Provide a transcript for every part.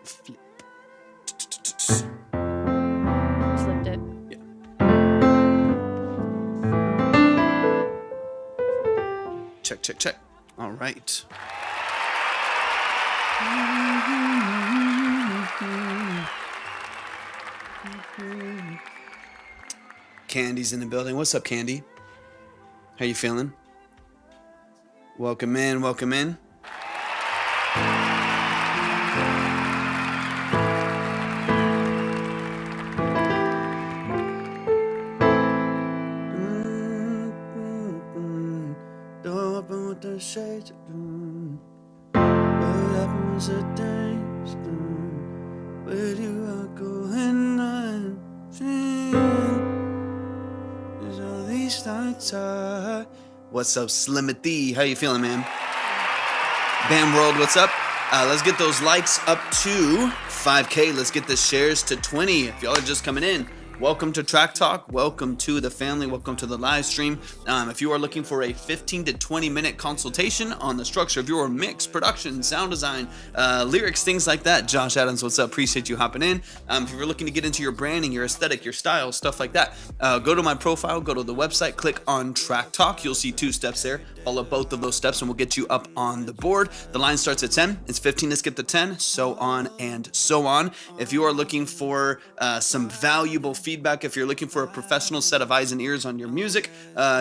Flip. Flipped it. Yeah. Check, check, check. All right. Candy's in the building. What's up, Candy? How you feeling? Welcome in, welcome in. Don't open with the shades. What happens the days? Where do I go and I'm there's all these nights are. What's up, Slimothy? How you feeling, man? Bam World, what's up? Let's get those likes up to 5K. Let's get the shares to 20. If y'all are just coming in, welcome to Track Talk. Welcome to the family. Welcome to the live stream. If you are looking for a 15 to 20 minute consultation on the structure of your mix, production, sound design, lyrics, things like that, Josh Adams, what's up? Appreciate you hopping in. If you're looking to get into your branding, your aesthetic, your style, stuff like that, go to my profile, go to the website, click on Track Talk. You'll see 2 steps there. Follow both of those steps and we'll get you up on the board. The line starts at 10. It's 15 to skip to 10, so on and so on. If you are looking for some valuable feedback, if you're looking for a professional set of eyes and ears on your music,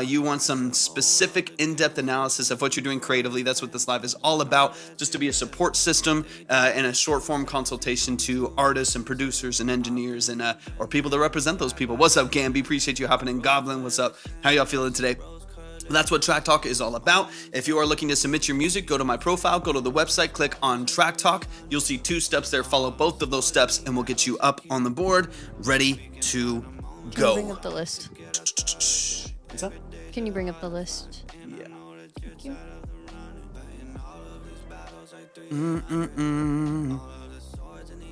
you want some specific in-depth analysis of what you're doing creatively, that's what this live is all about, just to be a support system and a short form consultation to artists and producers and engineers and or people that represent those people. What's up, Gamby? Appreciate you hopping in. Goblin, what's up? How y'all feeling today? That's what Track Talk is all about. If you are looking to submit your music, go to my profile, go to the website, click on Track Talk. You'll see 2 steps there. Follow both of those steps and we'll get you up on the board, ready to go. Can you bring up the list? What's up? Can you bring up the list? Yeah. Thank you.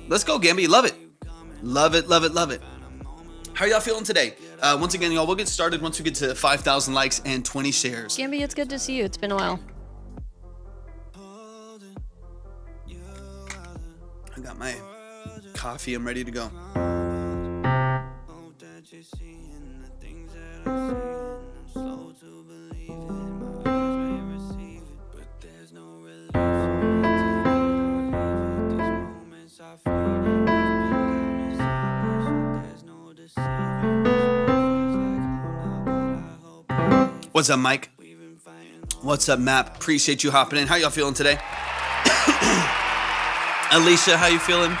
Let's go, Gamby. Love it. Love it, love it, love it. How are y'all feeling today? Once again, y'all, we'll get started once we get to 5,000 likes and 20 shares. Gamby, it's good to see you. It's been a while. I got my coffee. I'm ready to go. What's up, Mike? What's up, Map? Appreciate you hopping in. How y'all feeling today? Alicia, how you feeling?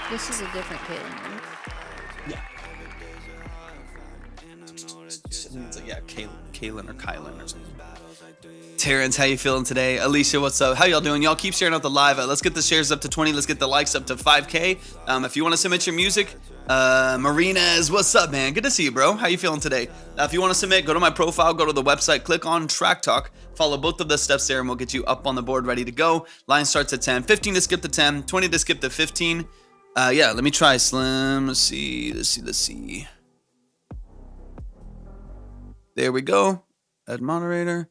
This is a different Caitlin, right? Yeah. It's like, yeah, Kaylin or Kylan or something. Terrence, how you feeling today? Alicia, what's up? How y'all doing? Y'all keep sharing out the live. Let's get the shares up to 20. Let's get the likes up to 5K. If you want to submit your music, Marina's, what's up, man? Good to see you, bro. How you feeling today? If you want to submit, go to my profile, go to the website, click on Track Talk, follow both of the steps there, and we'll get you up on the board, ready to go. Line starts at 10, 15 to skip to 10, 20 to skip to 15. Yeah, let me try Slim. Let's see. There we go. Add moderator.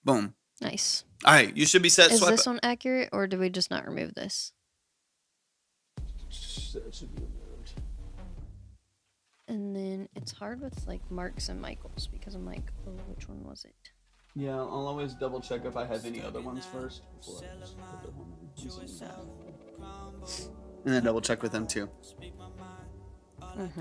Boom. Nice. All right, you should be set. Is Swipe this one accurate, or do we just not remove this? That should be removed. And then it's hard with like Marks and Michaels because I'm like, oh, which one was it? Yeah, I'll always double check if I have any other ones first before I just put the one in. And then double check with them too.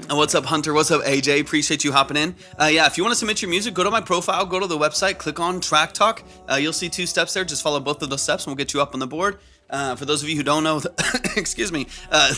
And what's up, Hunter? What's up, AJ? Appreciate you hopping in. Yeah, if you want to submit your music, go to my profile, go to the website, click on Track Talk. You'll see 2 steps there. Just follow both of those steps and we'll get you up on the board. For those of you who don't know, excuse me,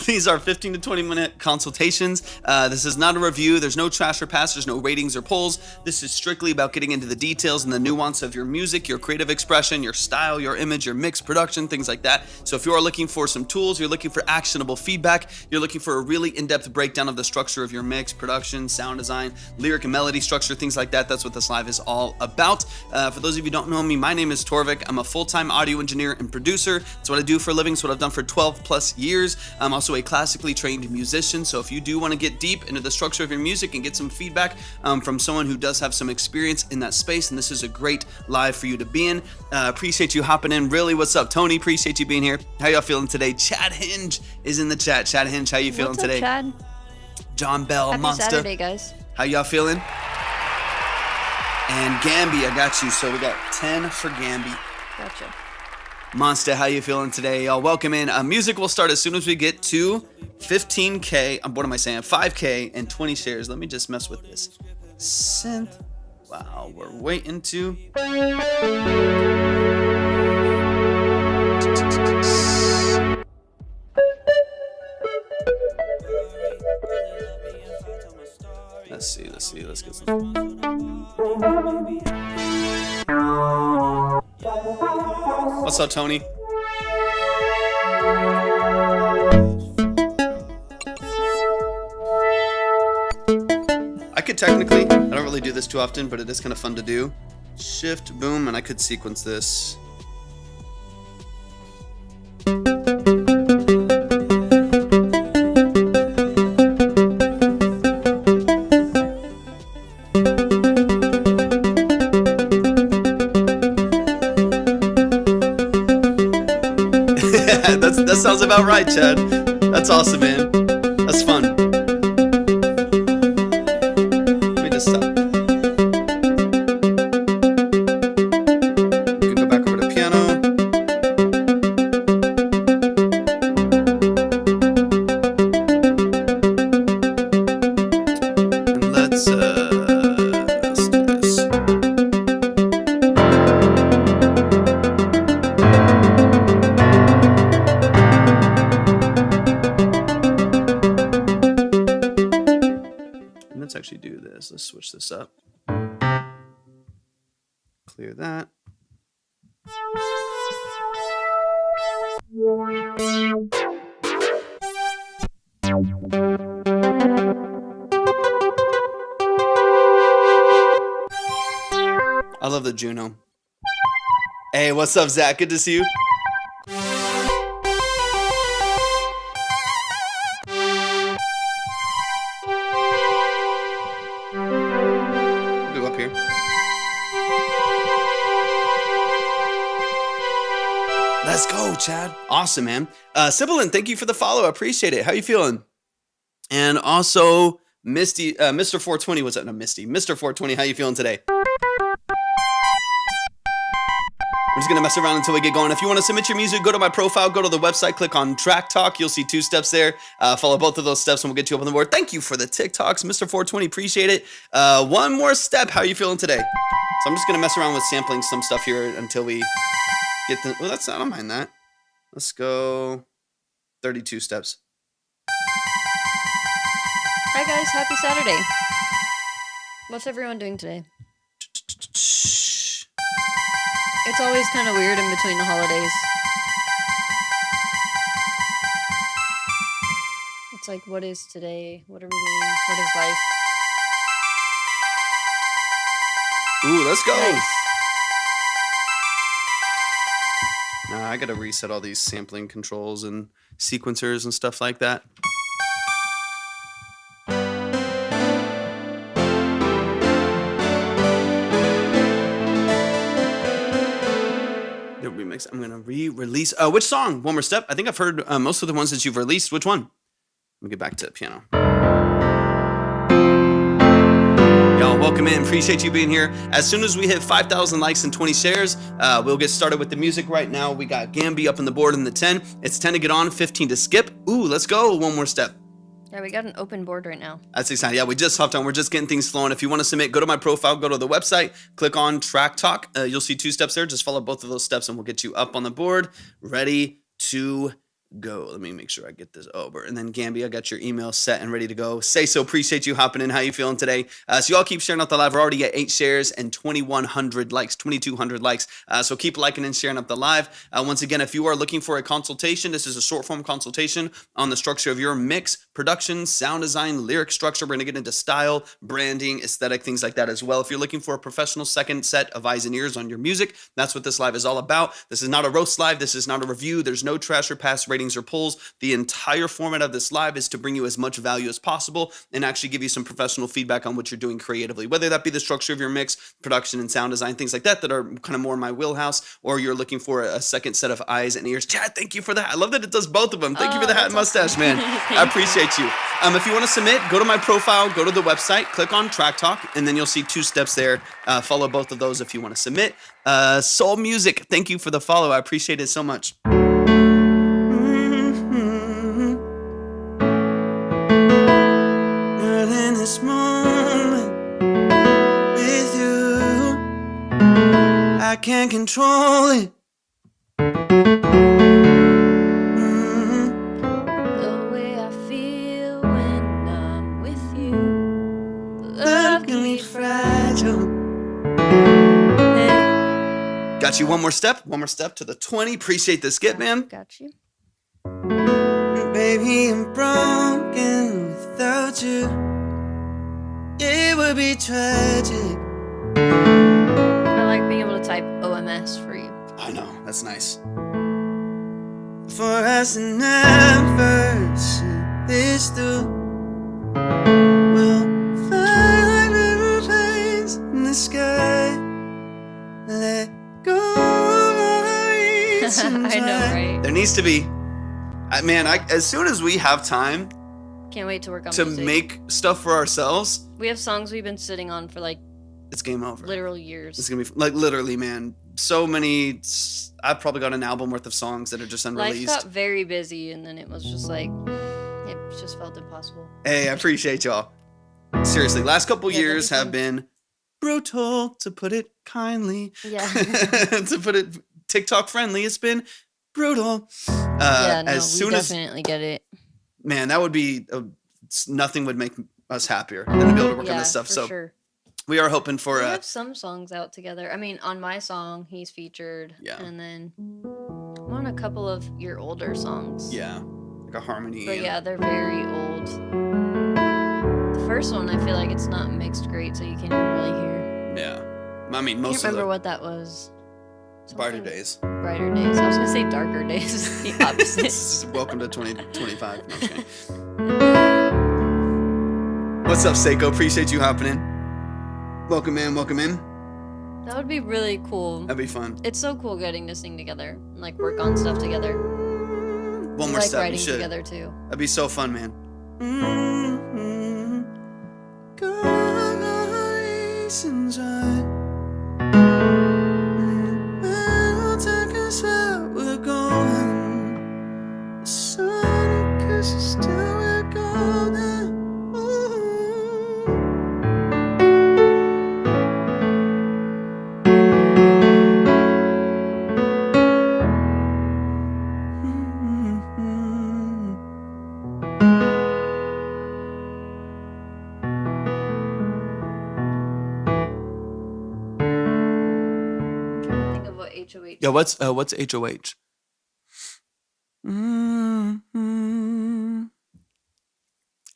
these are 15 to 20 minute consultations. This is not a review. There's no trash or pass. There's no ratings or polls. This is strictly about getting into the details and the nuance of your music, your creative expression, your style, your image, your mix, production, things like that. So if you are looking for some tools, you're looking for actionable feedback, you're looking for a really in-depth breakdown of the structure of your mix, production, sound design, lyric and melody structure, things like that, that's what this live is all about. For those of you who don't know me, my name is Torvik. I'm a full-time audio engineer and producer. That's what I do for a living. It's what I've done for 12 plus years. I'm also a classically trained musician. So if you do want to get deep into the structure of your music and get some feedback from someone who does have some experience in that space, and this is a great live for you to be in. Appreciate you hopping in. Really, what's up, Tony? Appreciate you being here. How y'all feeling today? Chad Hinge is in the chat. Chad Hinge, how you feeling What's today? up, Chad? John Bell, Happy Monster. Saturday, guys. How y'all feeling? And Gamby, I got you. So we got 10 for Gamby. Gotcha. Monster, how you feeling today? Y'all welcome in. Music will start as soon as we get to 15K. What am I saying? 5K and 20 shares. Let me just mess with this synth. Wow, we're waiting to. Let's see. Let's get some. What's up, Tony? I could technically, I don't really do this too often, but it is kind of fun to do. Shift, boom, and I could sequence this. That sounds about right, Chad. That's awesome, man. That's fun. Let me just stop. We can go back over to piano. And let's do this. Let's actually do this. Let's switch this up. Clear that. I love the Juno. Hey, what's up, Zach? Good to see you. Go up here. Let's go, Chad. Awesome, man. Sibyllin, thank you for the follow. I appreciate it. How you feeling? And also, Misty, Mr. 420. What's up? No, Misty. Mr. 420, how you feeling today? I'm just going to mess around until we get going. If you want to submit your music, go to my profile, go to the website, click on Track Talk. You'll see 2 steps there. Follow both of those steps and we'll get you up on the board. Thank you for the TikToks, Mr. 420. Appreciate it. One more step. How are you feeling today? So I'm just going to mess around with sampling some stuff here until we get the... Oh, I don't mind that. Let's go 32 steps. Hi, guys. Happy Saturday. What's everyone doing today? It's always kind of weird in between the holidays. It's like, what is today? What are we doing? What is life? Ooh, let's go. Nice. Nah, I gotta reset all these sampling controls and sequencers and stuff like that. Remix. I'm gonna re-release. Which song? One More Step. I think I've heard most of the ones that you've released. Which one? Let me get back to piano. Y'all, welcome in. Appreciate you being here. As soon as we hit 5,000 likes and 20 shares, we'll get started with the music right now. We got Gamby up on the board in the 10. It's 10 to get on, 15 to skip. Ooh, let's go. One more step. Yeah, we got an open board right now. That's exciting. Yeah, we just hopped on. We're just getting things flowing. If you want to submit, go to my profile, go to the website, click on Track Talk. You'll see 2 steps there. Just follow both of those steps and we'll get you up on the board, ready to go. Let me make sure I get this over. And then Gamby, I got your email set and ready to go. Say so. Appreciate you hopping in. How you feeling today? So y'all keep sharing out the live. We're already at 8 shares and 2,100 likes, 2,200 likes. So keep liking and sharing up the live. Once again, if you are looking for a consultation, this is a short form consultation on the structure of your mix, production, sound design, lyric structure. We're going to get into style, branding, aesthetic, things like that as well. If you're looking for a professional second set of eyes and ears on your music, that's what this live is all about. This is not a roast live. This is not a review. There's no trash or pass ratings or polls. The entire format of this live is to bring you as much value as possible and actually give you some professional feedback on what you're doing creatively, whether that be the structure of your mix, production and sound design, things like that that are kind of more in my wheelhouse, or you're looking for a second set of eyes and ears. Chad, thank you for that. I love that it does both of them. Thank you for the hat and mustache, man. I appreciate you. If you want to submit, go to my profile, go to the website, click on Track Talk, and then you'll see 2 steps there. Follow both of those if you want to submit. Soul Music, thank you for the follow. I appreciate it so much. In this moment with you, I can't control it. The way I feel when I'm with you. Love can be fragile. Got you one more step to the 20. Appreciate the skip, man. Got you. Baby, I'm broken without you. It would be tragic. I like being able to type OMS for you. I know, that's nice. For us to never see this through, we'll fly like little planes in the sky. Let go of our reasons. I know, right? There needs to be, as soon as we have time Can't wait to work on to music. make stuff for ourselves, We have songs we've been sitting on for like it's game over. literal years. It's gonna be like literally, man. So many. I've probably got an album worth of songs that are just unreleased. Life got very busy, and then it was just like it just felt impossible. Hey, I appreciate y'all. Seriously, last couple Yeah, years that'd have be been brutal, to put it kindly. Yeah. To put it TikTok friendly, it's been brutal. Yeah, no, as we soon as definitely get it. man, that would be nothing would make us happier than to be able to work on Yeah, this stuff. for So sure. we are hoping for We have some songs out together. I mean, on my song, he's featured. Yeah. And then I'm on a couple of your older songs. yeah, like a harmony. But and- yeah, they're very old. The first one, I feel like it's not mixed great, so you can't even really hear. yeah. I mean, I most can't of remember the what that was. brighter Something- days. Brighter days. I was gonna say darker days. The opposite. Welcome to 2025. No, I'm kidding. What's up, Seiko? Appreciate you hopping in. Welcome in, welcome in. That would be really cool. That'd be fun. It's so cool getting to sing together and like work on stuff together. One We more like step, you writing should. together too. That'd be so fun, man. God, reasons why. It'll take us where we're going. The sun kisses till we're golden. I'm trying to think of what HOH. Yeah, what's HOH?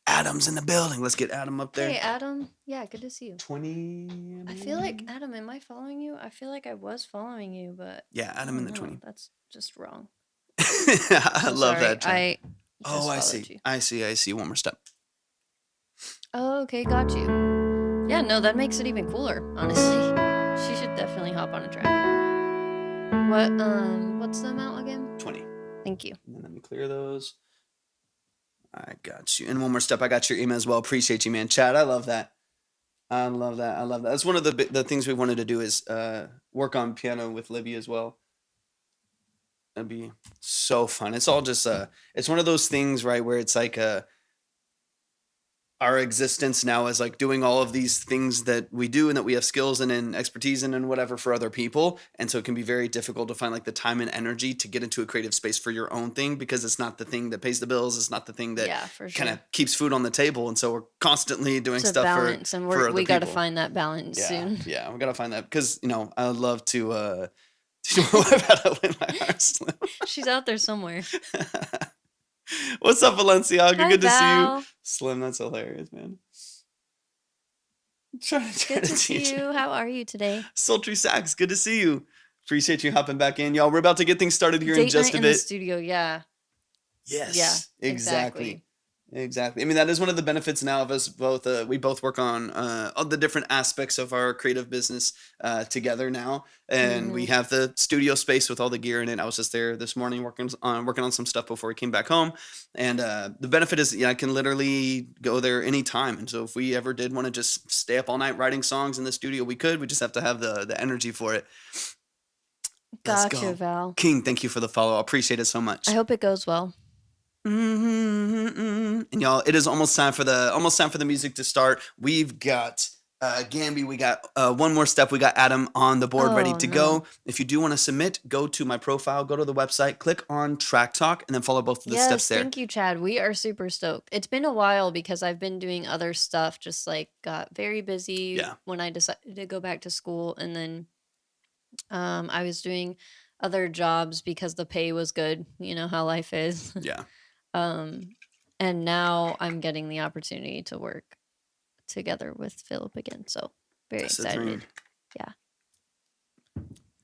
Adam's in the building. Let's get Adam up there. Hey, Adam. Yeah, good to see you. 20. I feel like Adam, am I following you? I feel like I was following you, but Yeah, Adam in the 20. That's just wrong. I I'm love sorry, that. Term. I Oh, I followed see. you. I see. One more step. Oh, okay, got you. Yeah, no, that makes it even cooler, honestly. She should definitely hop on a track. What's the amount again? 20. Thank you. And then let me clear those. I got you. And one more step. I got your email as well. Appreciate you, man. Chad, I love that. I love that. That's one of the things we wanted to do is work on piano with Libby as well. That'd be so fun. It's all just it's one of those things, right, where it's like I our existence now as like doing all of these things that we do and that we have skills and expertise in and whatever for other people. And so it can be very difficult to find like the time and energy to get into a creative space for your own thing, because it's not the thing that pays the bills. It's not the thing that for kind sure. of keeps food on the table. And so we're constantly doing It's a stuff balance, for and other we got to people. find that balance soon. Yeah, we got to find that, because, you know, I would love to teach my wife how to win my heart, Slim. She's out there somewhere. What's up, Valenciaga? Hi, Good to see Val. you. Slim, that's hilarious, man. Trying Good to see teach you. How are you today? Sultry Sax, good to see you. Appreciate you hopping back in. Y'all, we're about to get things started here in Date just night a in the bit. studio, yeah. Yes. Yeah, Exactly. Exactly. I mean, that is one of the benefits now of us both. We both work on all the different aspects of our creative business together now, and we have the studio space with all the gear in it. I was just there this morning working on some stuff before we came back home, and the benefit is, I can literally go there anytime. And so if we ever did want to just stay up all night writing songs in the studio, we could. We just have to have the energy for it. Let's Gotcha, go. Val. King, thank you for the follow. I appreciate it so much. I hope it goes well. And y'all, it is almost time for the music to start. We've got Gamby, we got one more step. We got Adam on the board, ready to go. If you do want to submit, go to my profile, go to the website, click on Track Talk, and then follow both of the steps there. Thank you, Chad. We are super stoked. It's been a while because I've been doing other stuff, just like got very busy when I decided to go back to school, and then I was doing other jobs because the pay was good. You know how life is. Yeah. And now I'm getting the opportunity to work together with Philip again. So very excited. Yeah.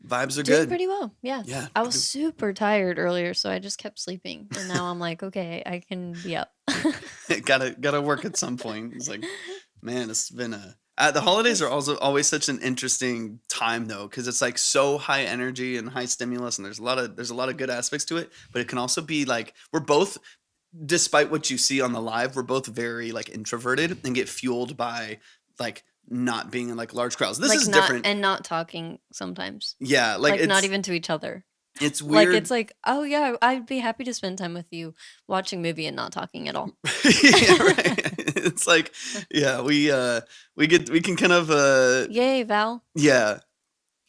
Vibes are Doing good. pretty well. Yeah. Yeah. I was super tired earlier, so I just kept sleeping. And now I'm like, okay, I can be up. gotta work at some point. It's like, man, it's been the holidays are also always such an interesting time though, because it's like so high energy and high stimulus, and there's a lot of good aspects to it, but it can also be like, we're both, despite what you see on the live, we're both very like introverted and get fueled by like not being in like large crowds. This is different. And not talking sometimes. Yeah, like not even to each other. It's weird. Like it's like, oh yeah, I'd be happy to spend time with you watching a movie and not talking at all. Yeah, right. It's like, yeah, we can kind of yay, Val. Yeah.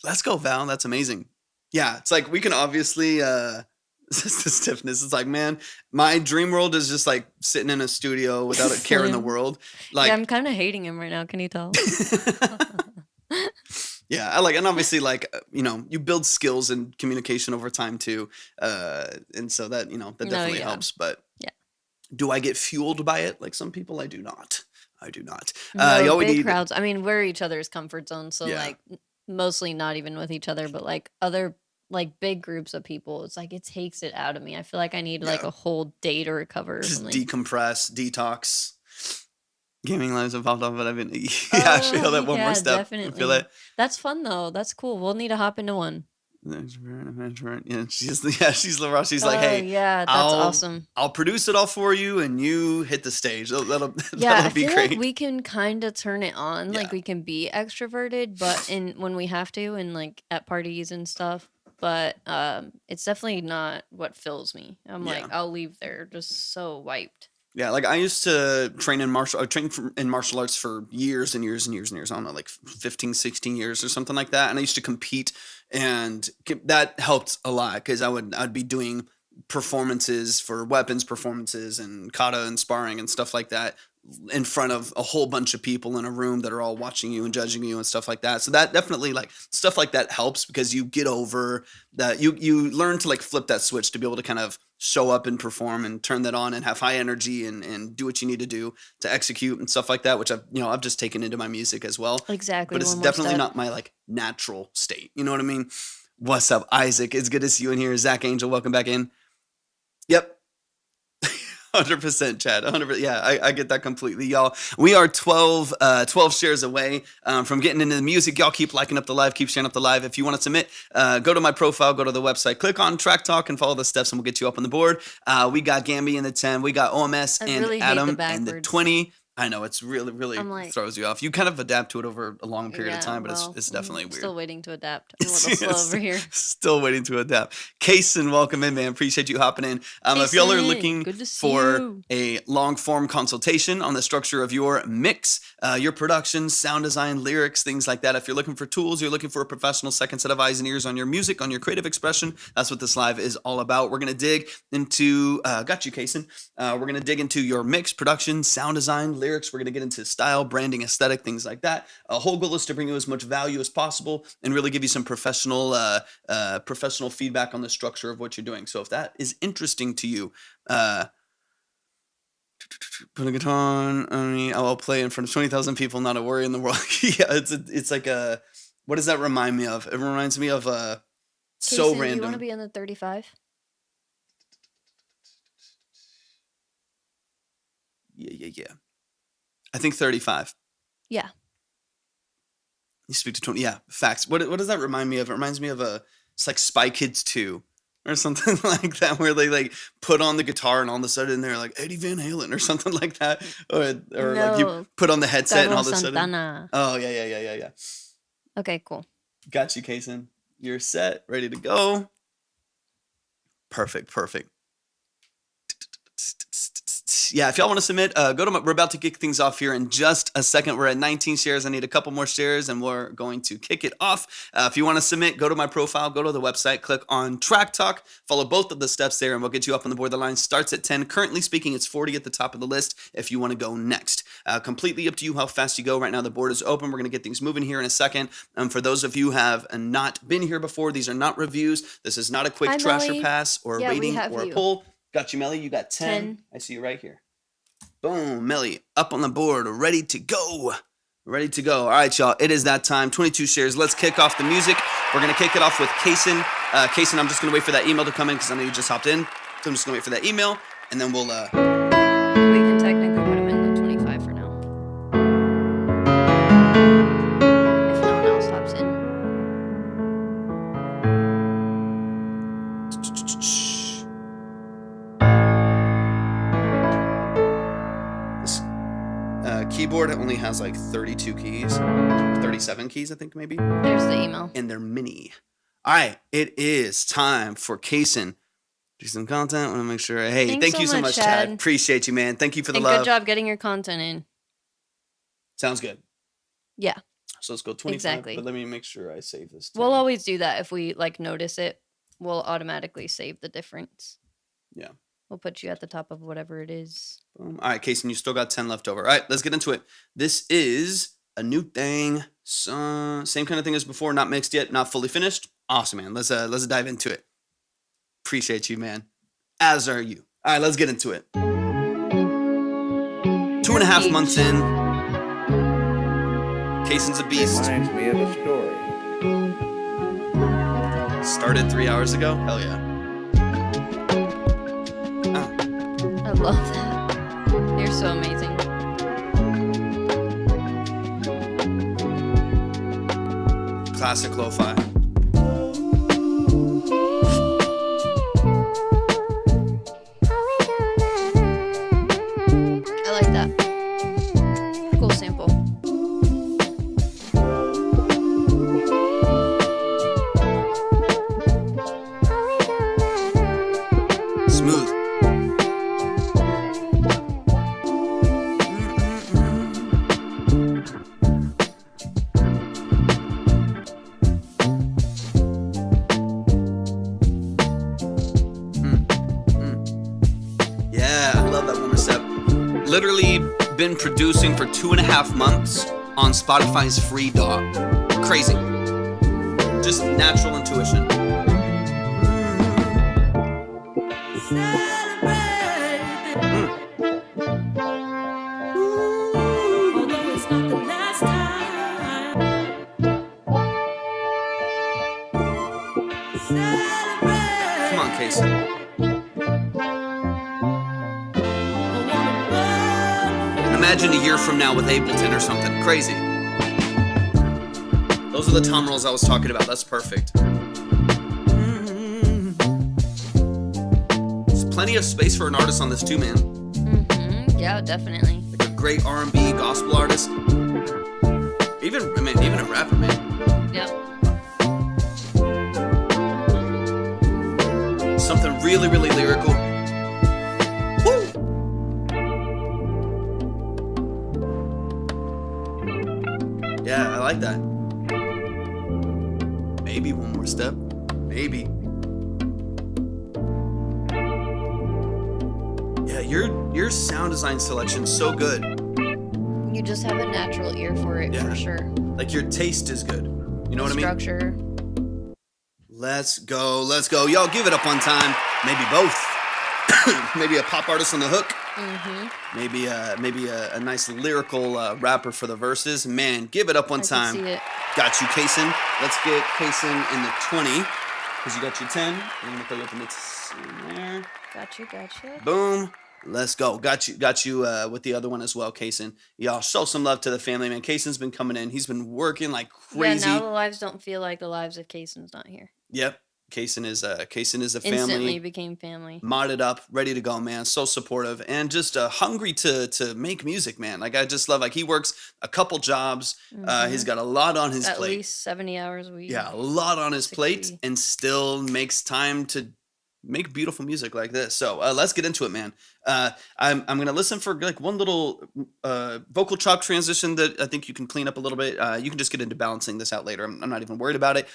Let's go, Val. That's amazing. Yeah, it's like we can obviously it's the stiffness. It's like, man, my dream world is just like sitting in a studio without a care in the world. Like, yeah, I'm kind of hating him right now. Can you tell? Yeah, I like, and obviously, like, you know, you build skills and communication over time too, and so that, you know, that definitely helps. But do I get fueled by it? Like some people, I do not. I do not. No, big crowds. I mean, we're each other's comfort zone, so like mostly not even with each other, but like other like big groups of people, it's like it takes it out of me. I feel like I need like a whole day to recover. Or just something. Decompress, detox. Gaming lives have popped off, but I've been I feel that one more step. Definitely. I feel that. That's fun though. That's cool. We'll need to hop into one. Yeah, she's LaRoche. She's like, hey, yeah, that's awesome. I'll produce it all for you, and you hit the stage. That'll be feel great. Like we can kind of turn it on, like we can be extroverted, but when we have to, and like at parties and stuff. But it's definitely not what fills me. I'm like, I'll leave there just so wiped. Yeah, like I used to train in martial arts for years and years and years and years. I don't know, like 15, 16 years or something like that. And I used to compete, and that helped a lot because I'd be doing performances for weapons performances and kata and sparring and stuff like that in front of a whole bunch of people in a room that are all watching you and judging you and stuff like that. So that definitely, like, stuff like that helps because you get over that. You learn to like flip that switch to be able to kind of show up and perform and turn that on and have high energy and do what you need to do to execute and stuff like that, which I've just taken into my music as well. Exactly. But it's definitely not my like natural state. You know what I mean? What's up, Isaac? It's good to see you in here. Zach Angel, welcome back in. Yep. 100%, Chad. 100%. Yeah, I get that completely, y'all. We are 12 shares away from getting into the music. Y'all keep liking up the live, keep sharing up the live. If you want to submit, go to my profile, go to the website, click on Track Talk, and follow the steps, and we'll get you up on the board. We got Gamby in the 10, we got OMS and Adam in the 20. I know it's really I'm like, throws you off. You kind of adapt to it over a long period of time, but it's definitely weird. Still waiting to adapt. I'm a little slow over here. Still waiting to adapt. Kaysen, welcome in, man. Appreciate you hopping in. If y'all are looking for a long form consultation on the structure of your mix, your production, sound design, lyrics, things like that. If you're looking for tools, you're looking for a professional second set of eyes and ears on your music, on your creative expression. That's what this live is all about. We're gonna dig into got you, Kaysen. We're gonna dig into your mix, production, sound design, lyrics. We're going to get into style, branding, aesthetic, things like that. A whole goal is to bring you as much value as possible and really give you some professional feedback on the structure of what you're doing. So if that is interesting to you, put a guitar on. I'll play in front of 20,000 people, not a worry in the world. Yeah, it's like a, what does that remind me of? It reminds me of so random. You want to be in the 35? Yeah. I think 35. Yeah. You speak to 20. Yeah, facts. What does that remind me of? It reminds me of it's like Spy Kids 2 or something like that, where they like put on the guitar and all of a sudden they're like Eddie Van Halen or something like that, or no, like you put on the headset and all of a sudden. Oh yeah. Okay, cool. Got you, Kaysen. You're set, ready to go. Perfect. Yeah, if y'all want to submit, we're about to kick things off here in just a second. We're at 19 shares. I need a couple more shares and we're going to kick it off. If you want to submit, go to my profile, go to the website, click on Track Talk, follow both of the steps there, and we'll get you up on the board. The line starts at 10. Currently speaking, it's 40 at the top of the list if you want to go next. Completely up to you how fast you go. Right now, the board is open. We're going to get things moving here in a second. For those of you who have not been here before, these are not reviews. This is not a quick trash or pass or rating or a poll. Got you, Melly. You got 10. I see you right here. Boom, Melly, up on the board, ready to go. Ready to go. All right, y'all, it is that time. 22 shares. Let's kick off the music. We're going to kick it off with Kaysen. Kaysen, I'm just going to wait for that email to come in because I know you just hopped in. So I'm just going to wait for that email, and then we'll... We can technically put him in the 25 for now. If no one else hops in. Keyboard only has like 32 keys, 37 keys, I think maybe. There's the email. And they're mini. All right, it is time for Kaysen. Do some content. I want to make sure. Hey, thank you so much, Chad. Appreciate you, man. Thank you for the love. Good job getting your content in. Sounds good. Yeah. So let's go 25. Exactly. But let me make sure I save this. We'll always do that. If we like notice it, we'll automatically save the difference. Yeah. We'll put you at the top of whatever it is. Boom. All right, Kaysen, you still got 10 left over. All right, let's get into it. This is a new thing. So, same kind of thing as before, not mixed yet, not fully finished. Awesome, man. Let's dive into it. Appreciate you, man. As are you. All right, let's get into it. 2.5 months in. Kaysen's a beast. Reminds me of a story. Started 3 hours ago? Hell yeah. I love that. You're so amazing. Classic lo-fi. I like that. Cool sample. Smooth. Literally been producing for 2.5 months on Spotify's free DAW. Crazy. Just natural intuition. Come on, Kaysen. Imagine a year from now with Ableton or something crazy. Those are the tom rolls I was talking about. That's perfect. There's plenty of space for an artist on this too, man. Mm-hmm. Yeah, definitely. Like a great R&B gospel artist. Even a rapper, man. Yep. Something really, really lyrical. Woo! Yeah, I like that. Maybe one more step. Maybe. Yeah, your sound design selection's so good. You just have a natural ear for it, for sure. Like your taste is good. You know what I mean? Structure. Let's go. Y'all give it up one time. Maybe both. Maybe a pop artist on the hook. Mm-hmm. Maybe a nice lyrical rapper for the verses. Man, give it up one time. Can see it. Got you, Kaysen. Let's get Kaysen in the 20. Because you got your 10. I'm going to throw you up the mix in there. Gotcha. Boom. Let's go. Got you with the other one as well, Kaysen. Y'all show some love to the family, man. Kaysen's been coming in. He's been working like crazy. Yeah, now the lives don't feel like the lives if Kaysen's not here. Yep. Kaysen is a family. Instantly became family. Modded up, ready to go, man. So supportive and just hungry to make music, man. Like I just love, like he works a couple jobs. Mm-hmm. He's got a lot on his plate. At least 70 hours a week. Yeah, a lot on his 60. plate, and still makes time to make beautiful music like this. So let's get into it, man. I'm gonna listen for like one little vocal chop transition that I think you can clean up a little bit. You can just get into balancing this out later. I'm not even worried about it.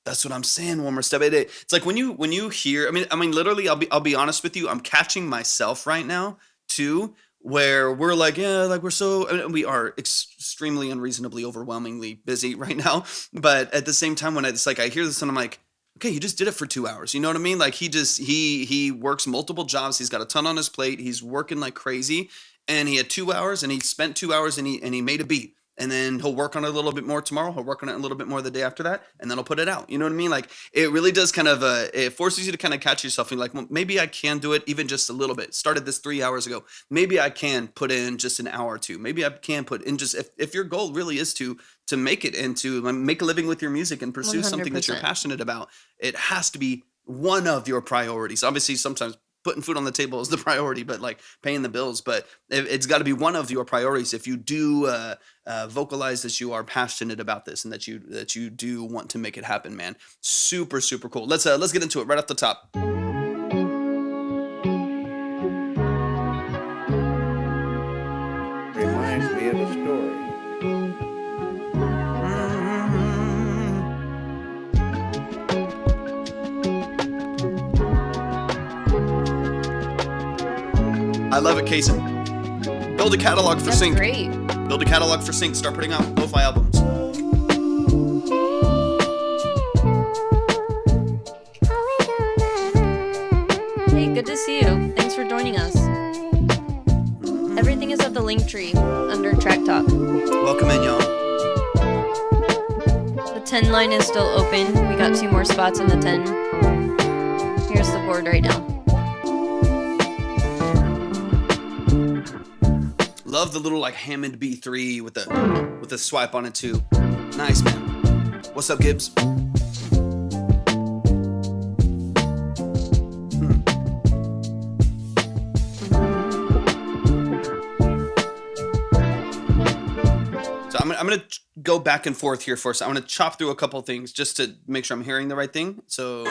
That's what I'm saying. One more step. It's like when you hear. I mean, literally. I'll be honest with you. I'm catching myself right now too, where we're like, yeah, like we are extremely unreasonably, overwhelmingly busy right now. But at the same time, when I hear this and I'm like, okay, you just did it for 2 hours. You know what I mean? Like he works multiple jobs. He's got a ton on his plate. He's working like crazy, and he had 2 hours, and he spent 2 hours, and he made a beat. And then he'll work on it a little bit more tomorrow. He'll work on it a little bit more the day after that, and then he'll put it out. You know what I mean? Like it really does kind of it forces you to kind of catch yourself and like, well, maybe I can do it even just a little bit. Started this 3 hours ago. Maybe I can put in just an hour or two. Maybe I can put in just if your goal really is to make it and to make a living with your music and pursue 100%. something that you're passionate about, it has to be one of your priorities. Obviously, sometimes putting food on the table is the priority, but like paying the bills. But it's got to be one of your priorities if you do vocalize that you are passionate about this and that you do want to make it happen, man. Super, super cool. Let's get into it right off the top. Reminds me of a story. I love it, Kaysen. Build a catalog for Sync. Great. Build a catalog for Sync. Start putting out lo-fi albums. Hey, good to see you. Thanks for joining us. Everything is at the link tree under Track Talk. Welcome in, y'all. The 10 line is still open. We got 2 more spots in the 10. Here's the board right now. Love the little like Hammond B3 with the swipe on it too. Nice, man. What's up, Gibbs? So I'm gonna go back and forth here for a second. I'm gonna chop through a couple things just to make sure I'm hearing the right thing. So.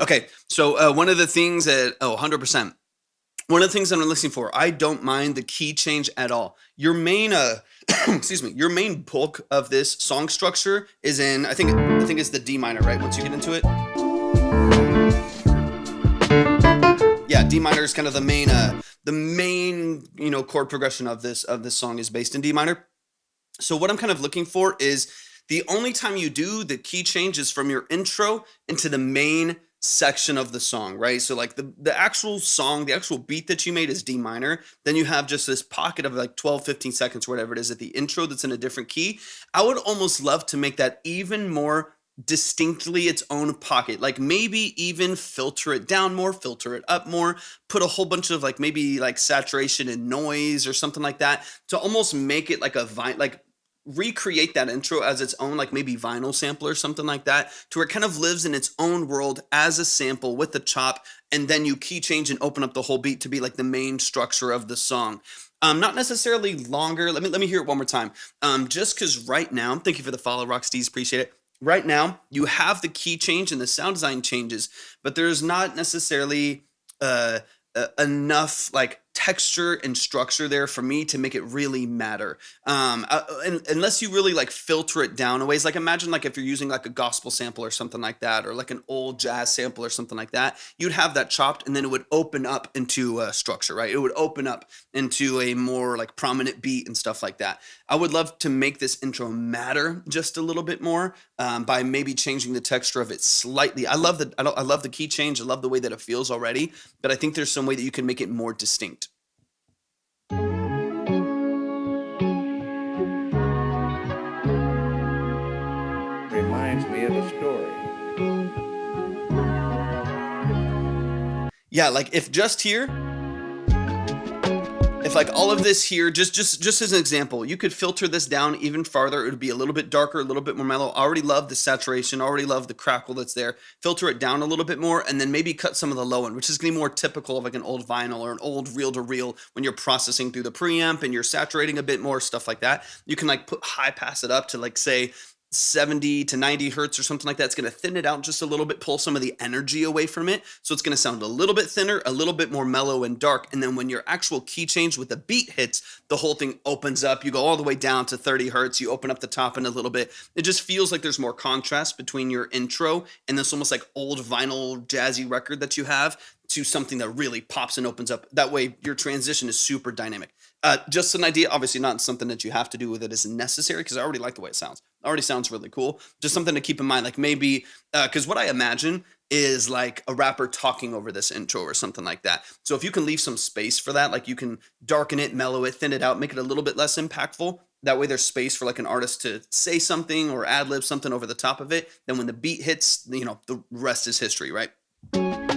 Okay, so one of the things that 100%. One of the things that I'm listening for, I don't mind the key change at all. Your main, your main bulk of this song structure is in, I think it's the D minor, right? Once you get into it, yeah, D minor is kind of the main, chord progression of this song is based in D minor. So what I'm kind of looking for is the only time you do the key change is from your intro into the main section of the song, right? So like the actual song, the actual beat that you made is D minor. Then you have just this pocket of like 12, 15 seconds, whatever it is at the intro that's in a different key. I would almost love to make that even more distinctly its own pocket. Like maybe even filter it down more, filter it up more, put a whole bunch of like maybe like saturation and noise or something like that to almost make it like a recreate that intro as its own, like maybe vinyl sample or something like that, to where it kind of lives in its own world as a sample with the chop, and then you key change and open up the whole beat to be like the main structure of the song. Not necessarily longer. Let me hear it one more time. Just because right now, thank you for the follow, Rocksteez, appreciate it. Right now, you have the key change and the sound design changes, but there's not necessarily enough like texture and structure there for me to make it really matter. Unless you really like filter it down a ways. Like imagine like if you're using like a gospel sample or something like that, or like an old jazz sample or something like that, you'd have that chopped and then it would open up into a structure, right? It would open up into a more like prominent beat and stuff like that. I would love to make this intro matter just a little bit more by maybe changing the texture of it slightly. I love the key change. I love the way that it feels already, but I think there's some way that you can make it more distinct. Reminds me of a story. Yeah, like if just here, if like all of this here, just as an example, you could filter this down even farther. It would be a little bit darker, a little bit more mellow. I already love the saturation, already love the crackle that's there. Filter it down a little bit more, and then maybe cut some of the low end, which is gonna be more typical of like an old vinyl or an old reel-to-reel when you're processing through the preamp and you're saturating a bit more, stuff like that. You can like put high pass it up to like say 70 to 90 hertz or something like that. It's going to thin it out just a little bit, pull some of the energy away from it. So it's going to sound a little bit thinner, a little bit more mellow and dark. And then when your actual key change with the beat hits, the whole thing opens up. You go all the way down to 30 hertz. You open up the top end a little bit. It just feels like there's more contrast between your intro and this almost like old vinyl jazzy record that you have to something that really pops and opens up. That way your transition is super dynamic. Just an idea, obviously not something that you have to do with it as necessary, because I already like the way it sounds. It already sounds really cool. Just something to keep in mind, like maybe, because what I imagine is like a rapper talking over this intro or something like that. So if you can leave some space for that, like you can darken it, mellow it, thin it out, make it a little bit less impactful. That way there's space for like an artist to say something or ad-lib something over the top of it. Then when the beat hits, you know, the rest is history, right? I'm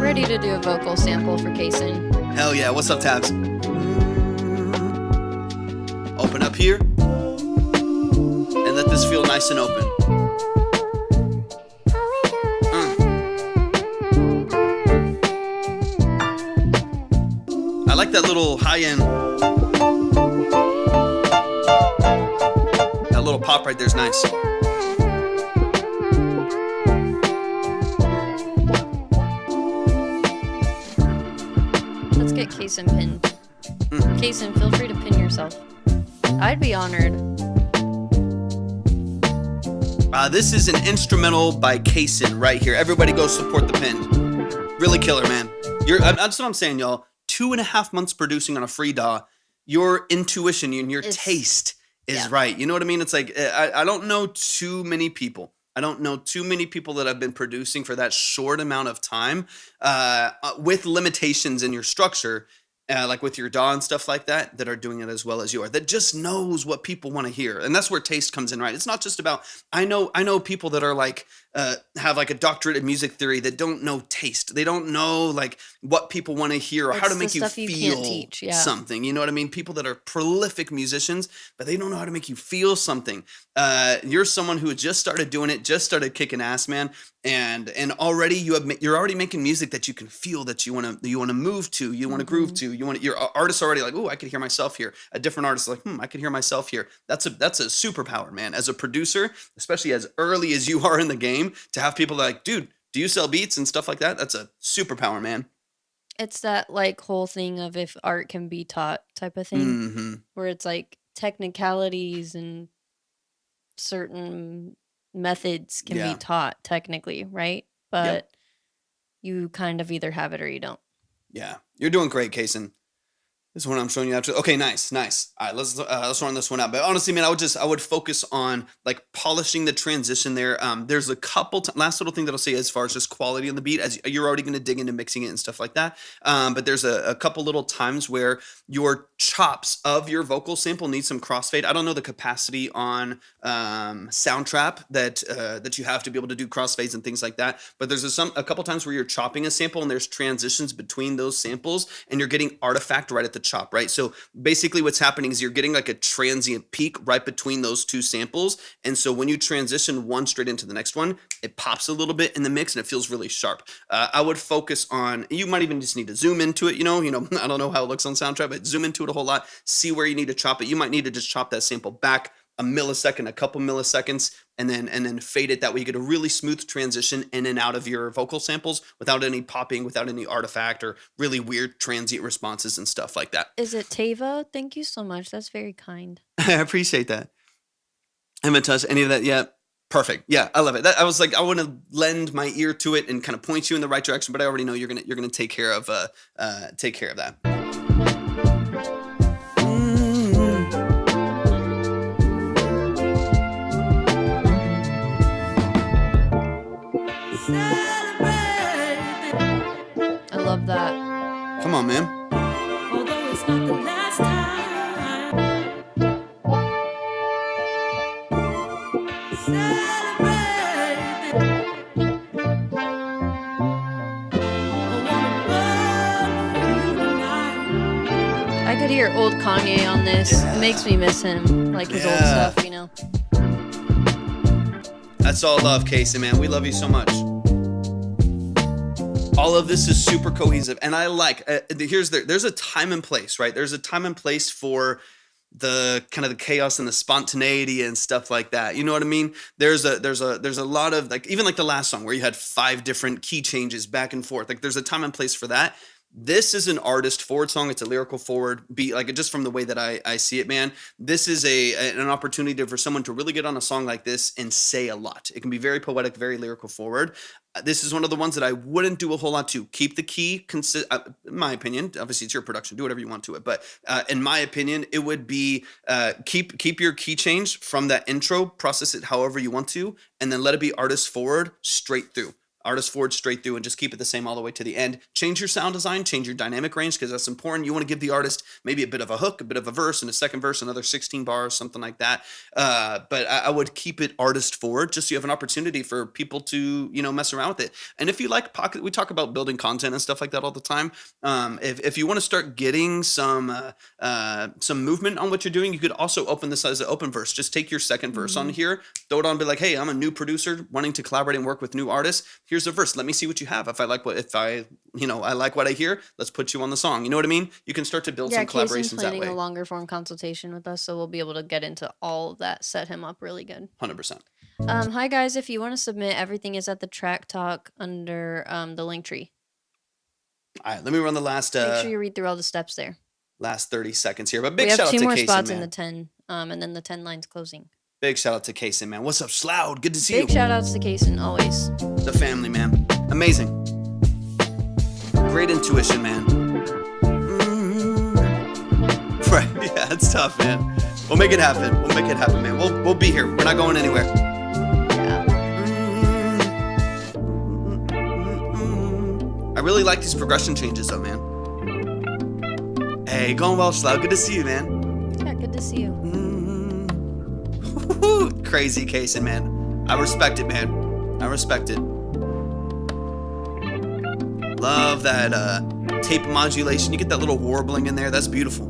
ready to do a vocal sample for Kaysen. Hell yeah. What's up, Tabs? Open up here and let this feel nice and open. I like that little high end. That little pop right there is nice. Let's get Kaysen pinned. Kaysen, feel free to pin yourself. I'd be honored. This is an instrumental by Kaysen right here. Everybody go support the pin. Really killer, man. That's what I'm saying, y'all. 2.5 months producing on a free DAW. Your intuition and your taste is right. You know what I mean? It's like, I don't know too many people. I don't know too many people that have been producing for that short amount of time with limitations in your structure, like with your DAW and stuff like that, that are doing it as well as you are, that just knows what people want to hear. And that's where taste comes in, right? It's not just about, I know people that are like, have like a doctorate in music theory that don't know taste. They don't know like what people want to hear or how to make you feel something. You know what I mean? People that are prolific musicians, but they don't know how to make you feel something. You're someone who just started doing it, just started kicking ass, man. And already you're already making music that you can feel, that you want to move to, you want to groove to, your artist's already like, oh, I could hear myself here. A different artist is like, I could hear myself here. That's a superpower, man. As a producer, especially as early as you are in the game, to have people that are like, dude, do you sell beats and stuff like that? That's a superpower, man. It's that like whole thing of if art can be taught type of thing, where it's like technicalities and certain methods can be taught technically, right? But you kind of either have it or you don't. Yeah, you're doing great, Kaysen. This is one I'm showing you after. Okay, nice. All right, let's run this one out. But honestly, man, I would focus on like polishing the transition there. There's a couple last little thing that I'll say as far as just quality on the beat, as you're already going to dig into mixing it and stuff like that. But there's a couple little times where your chops of your vocal sample need some crossfade. I don't know the capacity on Soundtrap that you have to be able to do crossfades and things like that. But there's a couple times where you're chopping a sample and there's transitions between those samples and you're getting artifact right at the chop, right? So basically what's happening is you're getting like a transient peak right between those two samples. And so when you transition one straight into the next one, it pops a little bit in the mix and it feels really sharp. I would focus on, you might even just need to zoom into it, you know, I don't know how it looks on soundtrack, but zoom into it a whole lot, see where you need to chop it. You might need to just chop that sample back a millisecond, a couple milliseconds, and then fade it. That way you get a really smooth transition in and out of your vocal samples without any popping, without any artifact or really weird transient responses and stuff like that. Is it Tava? Thank you so much. That's very kind. I appreciate that. I haven't touched any of that yet. Perfect. Yeah, I love it. I was like, I want to lend my ear to it and kind of point you in the right direction, but I already know you're gonna take care of that. I love that. Come on, man. Although it's not the last time. I could hear old Kanye on this. It makes me miss him, like his old stuff, you know. That's all love, Casey, man. We love you so much. All of this is super cohesive, and I like. There's a time and place, right? There's a time and place for the kind of the chaos and the spontaneity and stuff like that. You know what I mean? There's a lot of like, even like the last song where you had 5 different key changes back and forth. Like there's a time and place for that. This is an artist forward song. It's a lyrical forward beat, like just from the way that I see it, man. This is an opportunity for someone to really get on a song like this and say a lot. It can be very poetic, very lyrical forward. This is one of the ones that I wouldn't do a whole lot to. Keep the key, in my opinion, obviously it's your production, do whatever you want to it. But in my opinion, it would be keep your key change from that intro, process it however you want to, and then let it be artist forward straight through. Artist forward straight through and just keep it the same all the way to the end. Change your sound design, change your dynamic range because that's important. You want to give the artist maybe a bit of a hook, a bit of a verse, and a second verse, another 16 bars, something like that. But I would keep it artist forward just so you have an opportunity for people to, mess around with it. And if you like pocket, we talk about building content and stuff like that all the time. If you want to start getting some movement on what you're doing, you could also open this as an open verse. Just take your second verse on here, throw it on, be like, hey, I'm a new producer wanting to collaborate and work with new artists. Here's a verse. Let me see what you have. I like what I hear, let's put you on the song. You know what I mean? You can start to build some collaborations Casey's that planning way. a longer form consultation with us, so we'll be able to get into all of that, set him up really good. 100%. Hi guys, if you want to submit, everything is at the Track Talk under the link tree. All right, let me run the last. Make sure you read through all the steps there. Last 30 seconds here, but big we have shout out to 2 more Casey, spots man. in the 10, and then the 10 lines closing. Big shout out to Kaysen, man. What's up, Sloud? Good to see you. Big shout outs to Kaysen, always. The family, man. Amazing. Great intuition, man. Right. Yeah, it's tough, man. We'll make it happen. We'll make it happen, man. We'll be here. We're not going anywhere. Yeah. I really like these progression changes, though, man. Hey, going well, Sloud. Good to see you, man. Yeah, good to see you. Crazy Kaysen, man. I respect it, man. I respect it. Love that tape modulation. You get that little warbling in there. That's beautiful.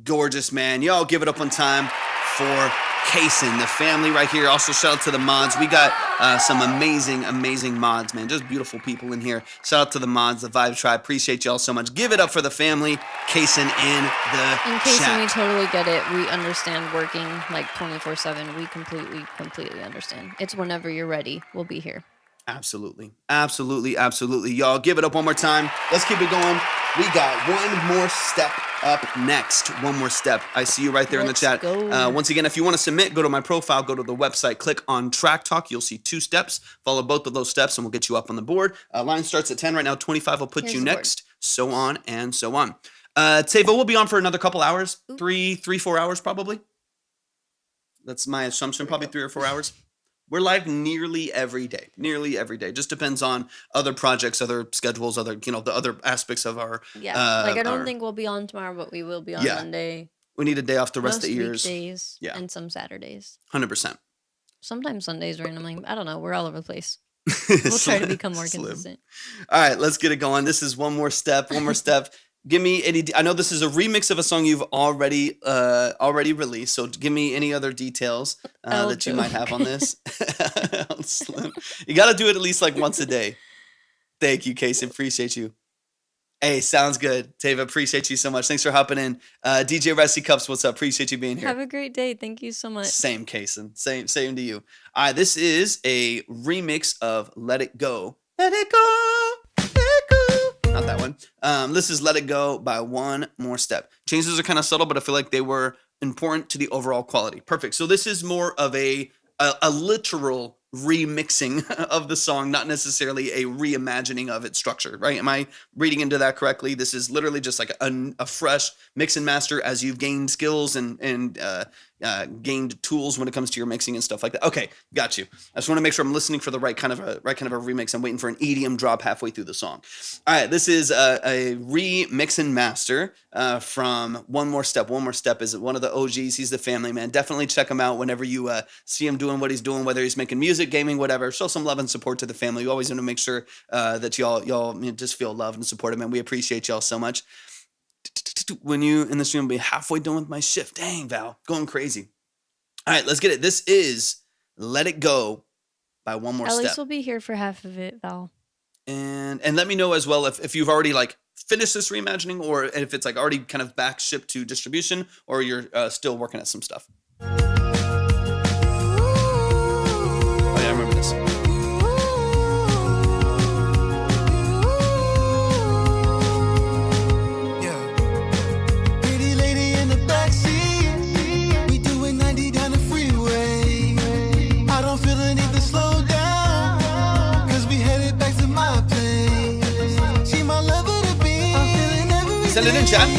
Gorgeous, man. Y'all give it up on time for Kaysen, the family right here. Also, shout out to the mods. We got some amazing mods, man. Just beautiful people in here. Shout out to the mods, the Vibe Tribe. Appreciate y'all so much. Give it up for the family, Kaysen in the Kaysen, chat. we totally get it. We understand working like 24/7. We completely understand. It's whenever you're ready. We'll be here. Absolutely. Y'all give it up one more time. Let's keep it going. We got one more step up next. One more step. I see you right there in the chat. Go. Once again, if you want to submit, go to my profile, go to the website, click on Track Talk. You'll see 2 steps. Follow both of those steps and we'll get you up on the board. Line starts at 10 right now. 25 will put Here's you the next. So on and so on. Tavo, we'll be on for another couple hours. 3-4 hours probably. That's my assumption. Probably 3 or 4 hours. We're live nearly every day. Just depends on other projects, other schedules, other, the other aspects of our. Yeah. I don't think we'll be on tomorrow, but we will be on Monday. We need a day off the rest of the years. Weekdays and some Saturdays. 100%. Sometimes Sundays randomly. I don't know. We're all over the place. We'll try to become more Slim. consistent. All right, let's get it going. This is one more step. Give me any. I know this is a remix of a song you've already released. So give me any other details that you might have on this. Slim. You got to do it at least like once a day. Thank you, Casey. Appreciate you. Hey, sounds good. Tava, appreciate you so much. Thanks for hopping in. DJ Rusty Cups, what's up? Appreciate you being here. Have a great day. Thank you so much. Same, Kason. Same to you. All right, this is a remix of Let It Go. Let it go. Let it go. Not that one. This is Let It Go by One More Step. Changes are kind of subtle, but I feel like they were important to the overall quality. Perfect. So this is more of a literal remixing of the song, not necessarily a reimagining of its structure, right? Am I reading into that correctly? This is literally just like a fresh mix and master as you've gained skills and gained tools when it comes to your mixing and stuff like that. Okay, got you. I just want to make sure I'm listening for the right kind of a remix. I'm waiting for an EDM drop halfway through the song. All right, this is a remix and master from One More Step. One More Step is one of the OGs. He's the family man. Definitely check him out whenever you see him doing what he's doing, whether he's making music, gaming, whatever. Show some love and support to the family. We always want to make sure that y'all just feel loved and supported, man. We appreciate y'all so much. When you in this room, be halfway done with my shift. Dang, Val, going crazy. All right, let's get it. This is Let It Go by One More Step. At least we'll be here for half of it, Val. And let me know as well if you've already like finished this reimagining, or if it's like already kind of back shipped to distribution, or you're still working at some stuff. Oh yeah, I remember this. Send it in, chat.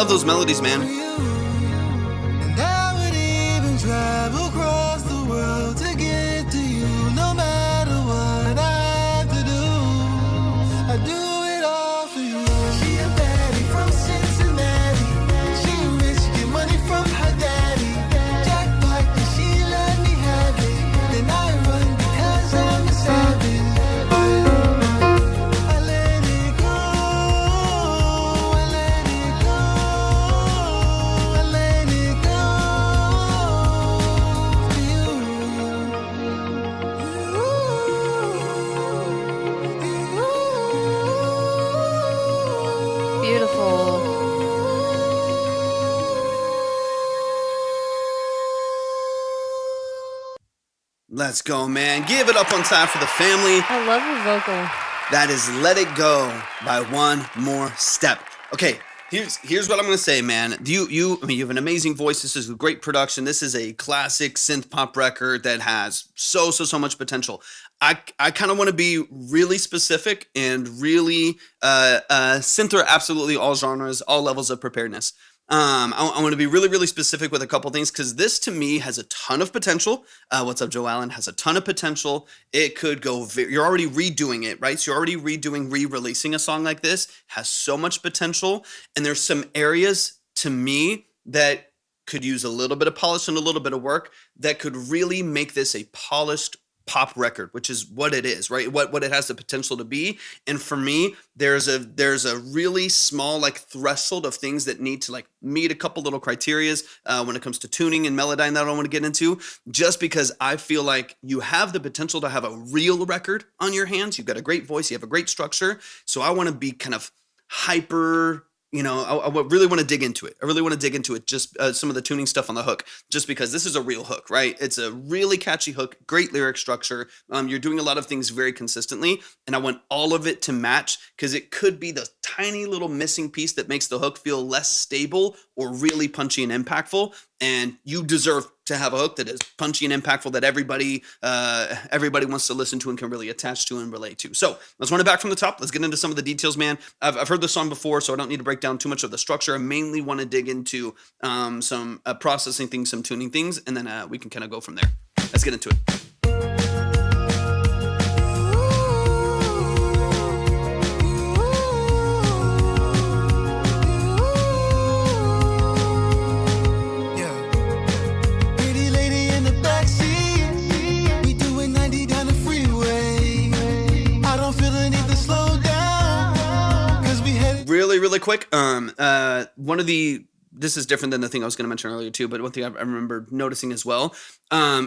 Those melodies, man. And I would even travel across the world to get to you, no matter what I have to do. I do it all for you. She a baddie from Cincinnati. She rich, get money from her daddy. Jackpot, and she let me have it. Then I run because I'm a savage. I let it go. I let it go. I let it go for you. Beautiful. Let's go, man. Give it up on time for the family. I love your vocal. That is Let It Go by One More Step. Okay, here's what I'm gonna say, man. I mean, you have an amazing voice. This is a great production. This is a classic synth pop record that has so much potential. I kind of want to be really specific and really synth are absolutely all genres, all levels of preparedness. I want to be really, really specific with a couple things because this to me has a ton of potential. What's up, Joe Allen? Has a ton of potential. It could go, you're already redoing it, right? So you're already redoing, re-releasing a song like this, has so much potential. And there's some areas to me that could use a little bit of polish and a little bit of work that could really make this a polished pop record, which is what it is, right? What it has the potential to be. And for me, there's a really small like threshold of things that need to like meet a couple little criterias when it comes to tuning and melodyne that I don't want to get into, just because I feel like you have the potential to have a real record on your hands. You've got a great voice, you have a great structure. So I want to be kind of hyper, I really want to dig into it. I really want to dig into it, just some of the tuning stuff on the hook, just because this is a real hook, right? It's a really catchy hook, great lyric structure. You're doing a lot of things very consistently, and I want all of it to match because it could be the tiny little missing piece that makes the hook feel less stable or really punchy and impactful. And you deserve to have a hook that is punchy and impactful that everybody wants to listen to and can really attach to and relate to. So let's run it back from the top. Let's get into some of the details, man. I've heard the song before, so I don't need to break down too much of the structure. I mainly want to dig into some processing things, some tuning things, and then we can kind of go from there. Let's get into it. Really quick. This is different than the thing I was going to mention earlier too, but one thing I remember noticing as well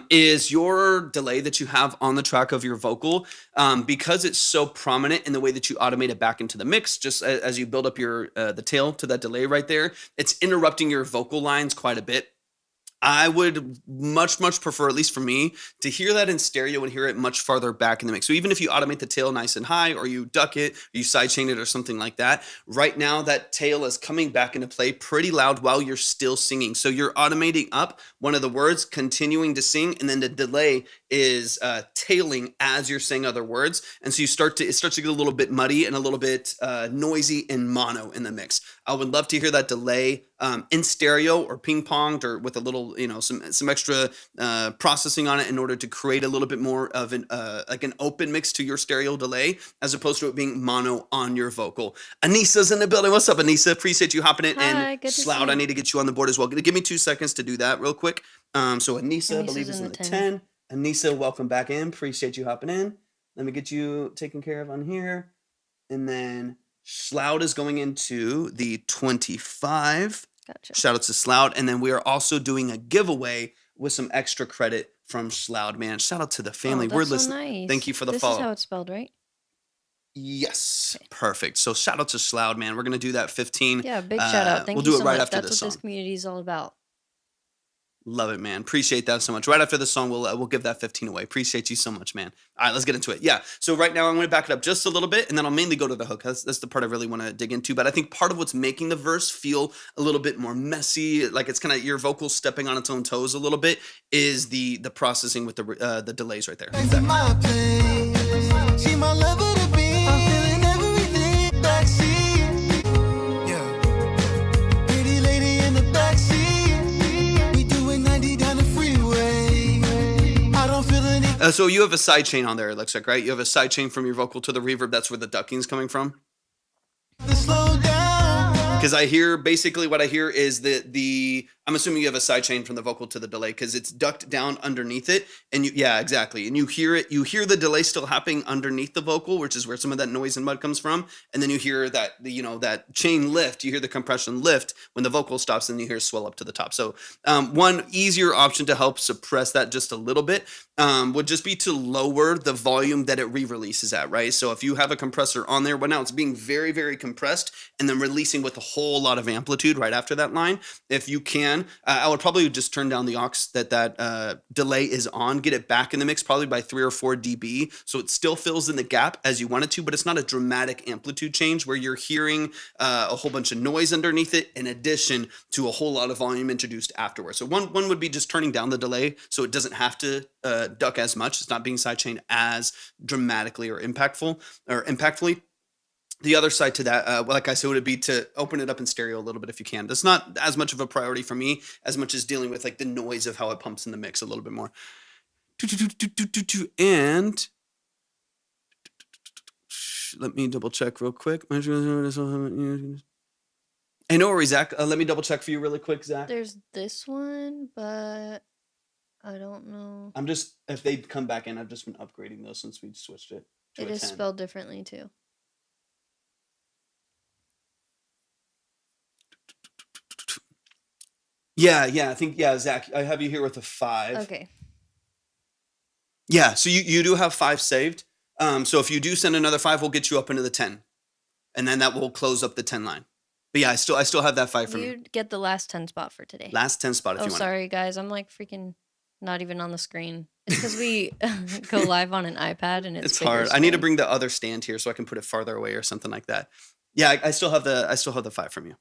is your delay that you have on the track of your vocal, because it's so prominent in the way that you automate it back into the mix, just as you build up your the tail to that delay right there, it's interrupting your vocal lines quite a bit. I would much prefer, at least for me, to hear that in stereo and hear it much farther back in the mix. So even if you automate the tail nice and high, or you duck it, or you sidechain it or something like that, right now that tail is coming back into play pretty loud while you're still singing. So you're automating up one of the words, continuing to sing, and then the delay is tailing as you're saying other words. And so it starts to get a little bit muddy and a little bit noisy and mono in the mix. I would love to hear that delay in stereo or ping-ponged or with a little, some extra processing on it in order to create a little bit more of an like an open mix to your stereo delay, as opposed to it being mono on your vocal. Anissa's in the building. What's up, Anissa? Appreciate you hopping in. Hi, and good to Sloud, see I you. need to get you on the board as well. Give me 2 seconds to do that real quick. So Anissa, I believe is in the 10. Anissa, welcome back in. Appreciate you hopping in. Let me get you taken care of on here. And then Sloud is going into the 25. Gotcha. Shout out to Sloud. And then we are also doing a giveaway with some extra credit from Sloud, man. Shout out to the family. Oh, We're that's so listening. nice. Thank you for the This follow. is how it's spelled, right? Yes. Okay. Perfect. So shout out to Sloud, man. We're going to do that 15. Yeah, big shout out. Thank we'll you do so it right much. after That's this what song. this community is all about. Love it, man. Appreciate that so much. Right after the song, we'll give that 15 away. Appreciate you so much, man. All right, let's get into it. Yeah. So right now, I'm going to back it up just a little bit, and then I'll mainly go to the hook. That's the part I really want to dig into. But I think part of what's making the verse feel a little bit more messy, like it's kind of your vocal stepping on its own toes a little bit, is the processing with the delays right there. In my place, she my lover to be. I'm feeling everything backseat. Yeah, pretty lady in the backseat. We doing 90 down the freeway. I don't feel any. So you have a side chain on there, it looks like, right? You have a side chain from your vocal to the reverb. That's where the ducking's coming from. The slow down. Because I hear, basically what I hear is I'm assuming you have a side chain from the vocal to the delay because it's ducked down underneath it. And yeah, exactly. And you hear the delay still happening underneath the vocal, which is where some of that noise and mud comes from. And then you hear that, that chain lift, you hear the compression lift when the vocal stops, and you hear swell up to the top. So one easier option to help suppress that just a little bit would just be to lower the volume that it re-releases at, right? So if you have a compressor on there, but now it's being very, very compressed and then releasing with a whole lot of amplitude right after that line. If you can, I would probably just turn down the aux that delay is on, get it back in the mix probably by 3 or 4 dB. So it still fills in the gap as you want it to, but it's not a dramatic amplitude change where you're hearing a whole bunch of noise underneath it in addition to a whole lot of volume introduced afterwards. So one would be just turning down the delay so it doesn't have to duck as much. It's not being sidechained as dramatically or impactfully. The other side to that, like I said, would be to open it up in stereo a little bit if you can. That's not as much of a priority for me as much as dealing with like the noise of how it pumps in the mix a little bit more. And let me double check real quick. I know where Zach. Let me double check for you really quick, Zach. There's this one, but I don't know. I'm just, if they come back in, I've just been upgrading those since we switched it to It a is 10. spelled differently too. Yeah, I think, Zach, I have you here with a 5. Okay. Yeah, so you do have 5 saved. So if you do send another 5, we'll get you up into the 10. And then that will close up the 10 line. But yeah, I still have that 5 from you. You get the last 10 spot for today. Last 10 spot if you want. Sorry, guys. I'm like freaking not even on the screen. It's because we go live on an iPad and it's hard. screen. I need to bring the other stand here so I can put it farther away or something like that. Yeah, I still have the 5 from you.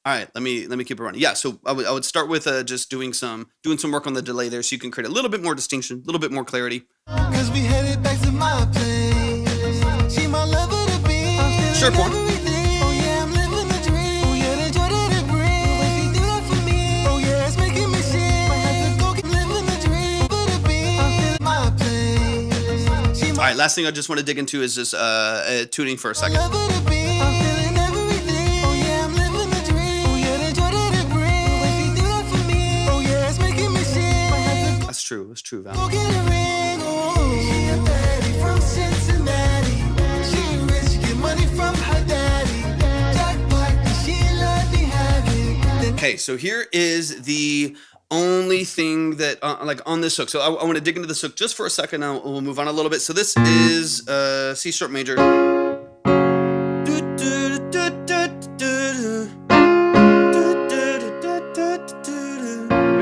All right, let me keep it running. Yeah, so I would start with just doing some work on the delay there, so you can create a little bit more distinction, a little bit more clarity. Cause we headed back to my place. She my lover to be. Sure, Corn. Oh yeah, I'm living the dream. Oh yeah, the joy that it brings. When she do that for me. Oh yeah, it's making me shit. Might have to go keep living the dream. But to be, I'm feeling my place. She my All right, last thing I just want to dig into is just tuning for a second. lover to be. I'm feeling everything. Oh yeah, I'm living the dream. Oh yeah, the joy that it brings. When she do that for me. Oh yeah, it's making me shit. Might have to That's true, Val. go get a ring. Oh, she a baddie from Cincinnati. She rich, get money from her daddy. Jackpot, she let me have it. Okay, so here is the only thing that like on this hook. So I want to dig into this hook just for a second. Now we'll move on a little bit. So this is C sharp major. Make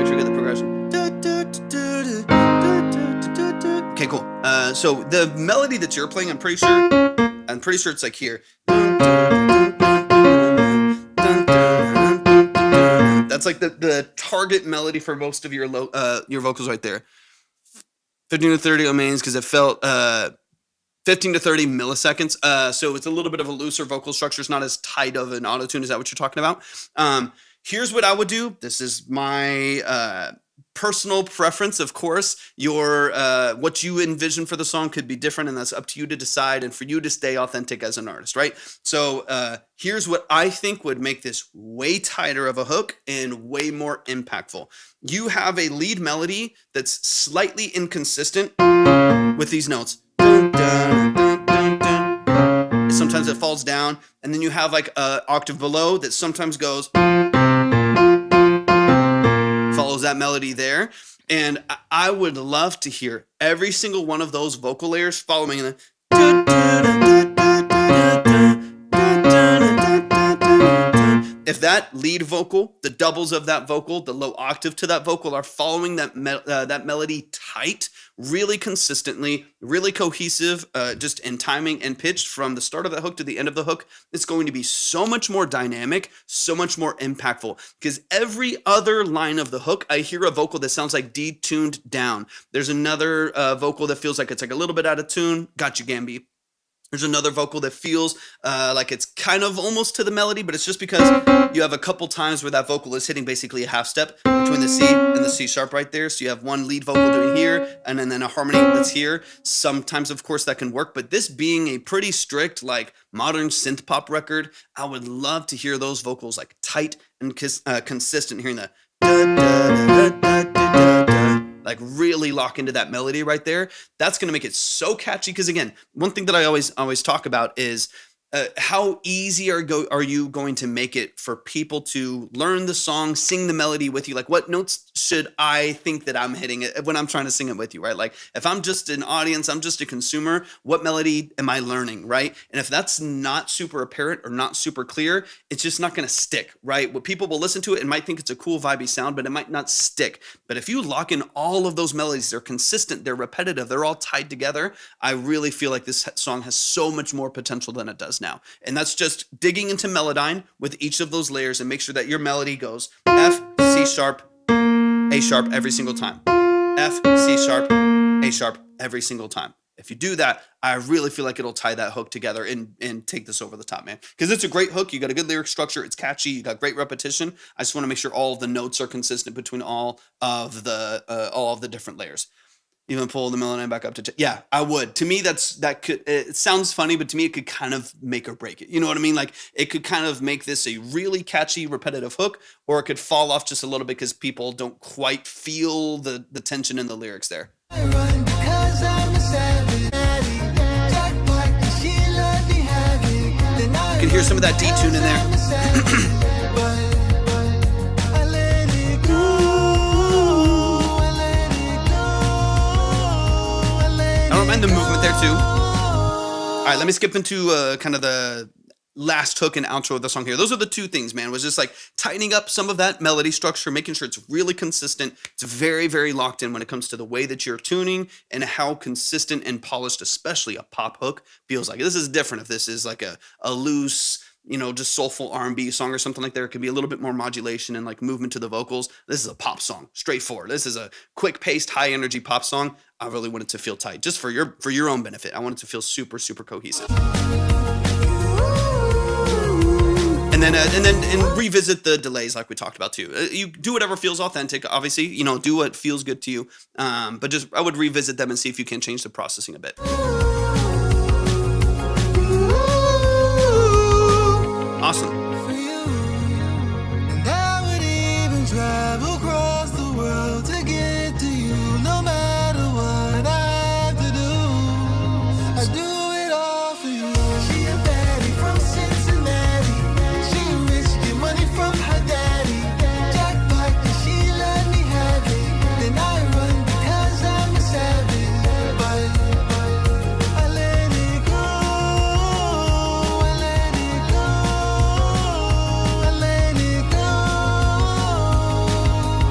sure you get the progression. Okay, cool. So the melody that you're playing, I'm pretty sure it's like here. That's like the target melody for most of your vocals right there. 15 to 30 ohms because it felt 15 to 30 milliseconds. So it's a little bit of a looser vocal structure. It's not as tight of an auto-tune. Is that what you're talking about? Here's what I would do. This is my personal preference, of course. Your what you envision for the song could be different, and that's up to you to decide and for you to stay authentic as an artist, right? So here's what I think would make this way tighter of a hook and way more impactful. You have a lead melody that's slightly inconsistent with these notes. Dun, dun, dun, dun, dun. Sometimes it falls down, and then you have like an octave below that sometimes goes, follows that melody there. And I would love to hear every single one of those vocal layers following the if that lead vocal, the doubles of that vocal, the low octave to that vocal are following that melody tight, really consistently, really cohesive, just in timing and pitch from the start of the hook to the end of the hook, it's going to be so much more dynamic, so much more impactful. Because every other line of the hook, I hear a vocal that sounds like detuned down. There's another vocal that feels like it's like a little bit out of tune. Got you, Gamby. There's another vocal that feels like it's kind of almost to the melody, but it's just because you have a couple times where that vocal is hitting basically a half step between the C and the C sharp right there. So you have one lead vocal doing here and then a harmony that's here. Sometimes, of course, that can work, but this being a pretty strict, like modern synth pop record, I would love to hear those vocals like tight and consistent, hearing the like really lock into that melody right there. That's going to make it so catchy. Because again, one thing that I always talk about is how easy are you going to make it for people to learn the song, sing the melody with you? Like, what notes should I think that I'm hitting it when I'm trying to sing it with you, right? Like, if I'm just an audience, I'm just a consumer, what melody am I learning, right? And if that's not super apparent or not super clear, it's just not going to stick, right? What people will listen to it and might think it's a cool, vibey sound, but it might not stick. But if you lock in all of those melodies, they're consistent, they're repetitive, they're all tied together, I really feel like this song has so much more potential than it does now. And that's just digging into Melodyne with each of those layers and make sure that your melody goes F, C sharp, A sharp every single time. F, C sharp, A sharp every single time. If you do that, I really feel like it'll tie that hook together and take this over the top, man. Because it's a great hook. You got a good lyric structure. It's catchy. You got great repetition. I just want to make sure all of the notes are consistent between all of the different layers. Even pull the melody back up to yeah, I would. To me, it sounds funny, but to me, it could kind of make or break it. You know what I mean? Like it could kind of make this a really catchy, repetitive hook, or it could fall off just a little bit because people don't quite feel the tension in the lyrics there. You can hear some of that detune in there. And the movement there too. All right, let me skip into kind of the last hook and outro of the song here. Those are the two things, man. Was just like tightening up some of that melody structure, making sure it's really consistent. It's very, very locked in when it comes to the way that you're tuning and how consistent and polished, especially a pop hook, feels like. This is different if this is like a loose, just soulful R&B song or something like that. It could be a little bit more modulation and like movement to the vocals. This is a pop song, straightforward. This is a quick-paced, high-energy pop song. I really want it to feel tight, just for your own benefit. I want it to feel super, super cohesive. And then revisit the delays like we talked about too. You do whatever feels authentic. Obviously, do what feels good to you. But just I would revisit them and see if you can change the processing a bit. Awesome. For you, and I would even travel across the world to get to you, no matter what I have to do. I do it all for you. She a baddie from Cincinnati. She rich, get money from her daddy. Jackpot, and she let me have it. Then I run because I'm a savage. But I let it go. I let it go. I let it go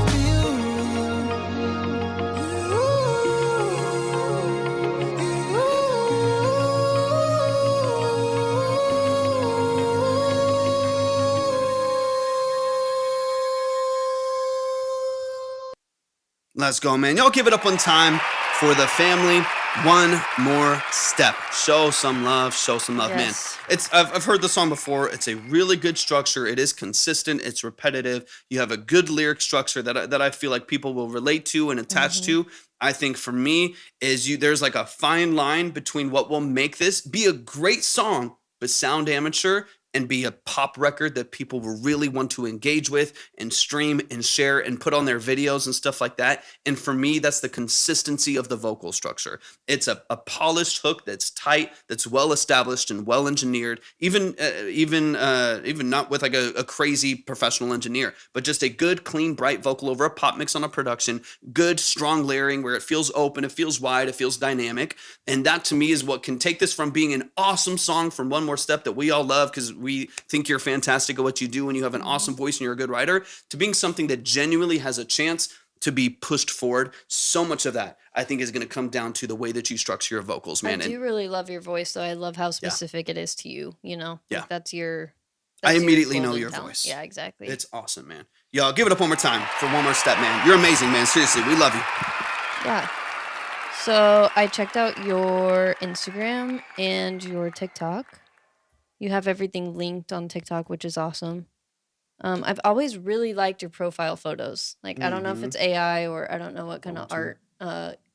for Let's go, man. Y'all give it up one time for the family. One more step. Show some love. Show some love, Yes. man. I've heard the song before. It's a really good structure. It is consistent. It's repetitive. You have a good lyric structure that I feel like people will relate to and attach to. I think for me there's like a fine line between what will make this be a great song but sound amateur and be a pop record that people will really want to engage with and stream and share and put on their videos and stuff like that. And for me, that's the consistency of the vocal structure. It's a polished hook that's tight, that's well established and well engineered, even not with like a crazy professional engineer, but just a good, clean, bright vocal over a pop mix on a production, good, strong layering where it feels open, it feels wide, it feels dynamic. And that to me is what can take this from being an awesome song from One More Step that we all love because we think you're fantastic at what you do and you have an awesome voice and you're a good writer, to being something that genuinely has a chance to be pushed forward. So much of that, I think, is going to come down to the way that you structure your vocals, man. I do really love your voice, though. I love how specific it is to you, Yeah. Like that's your... I immediately know golden your talent. voice. Yeah, exactly. It's awesome, man. Y'all, give it up one more time for One More Step, man. You're amazing, man. Seriously, we love you. Yeah. So I checked out your Instagram and your TikTok. You have everything linked on TikTok, which is awesome. I've always really liked your profile photos. Like, I don't know if it's AI or I don't know what kind of art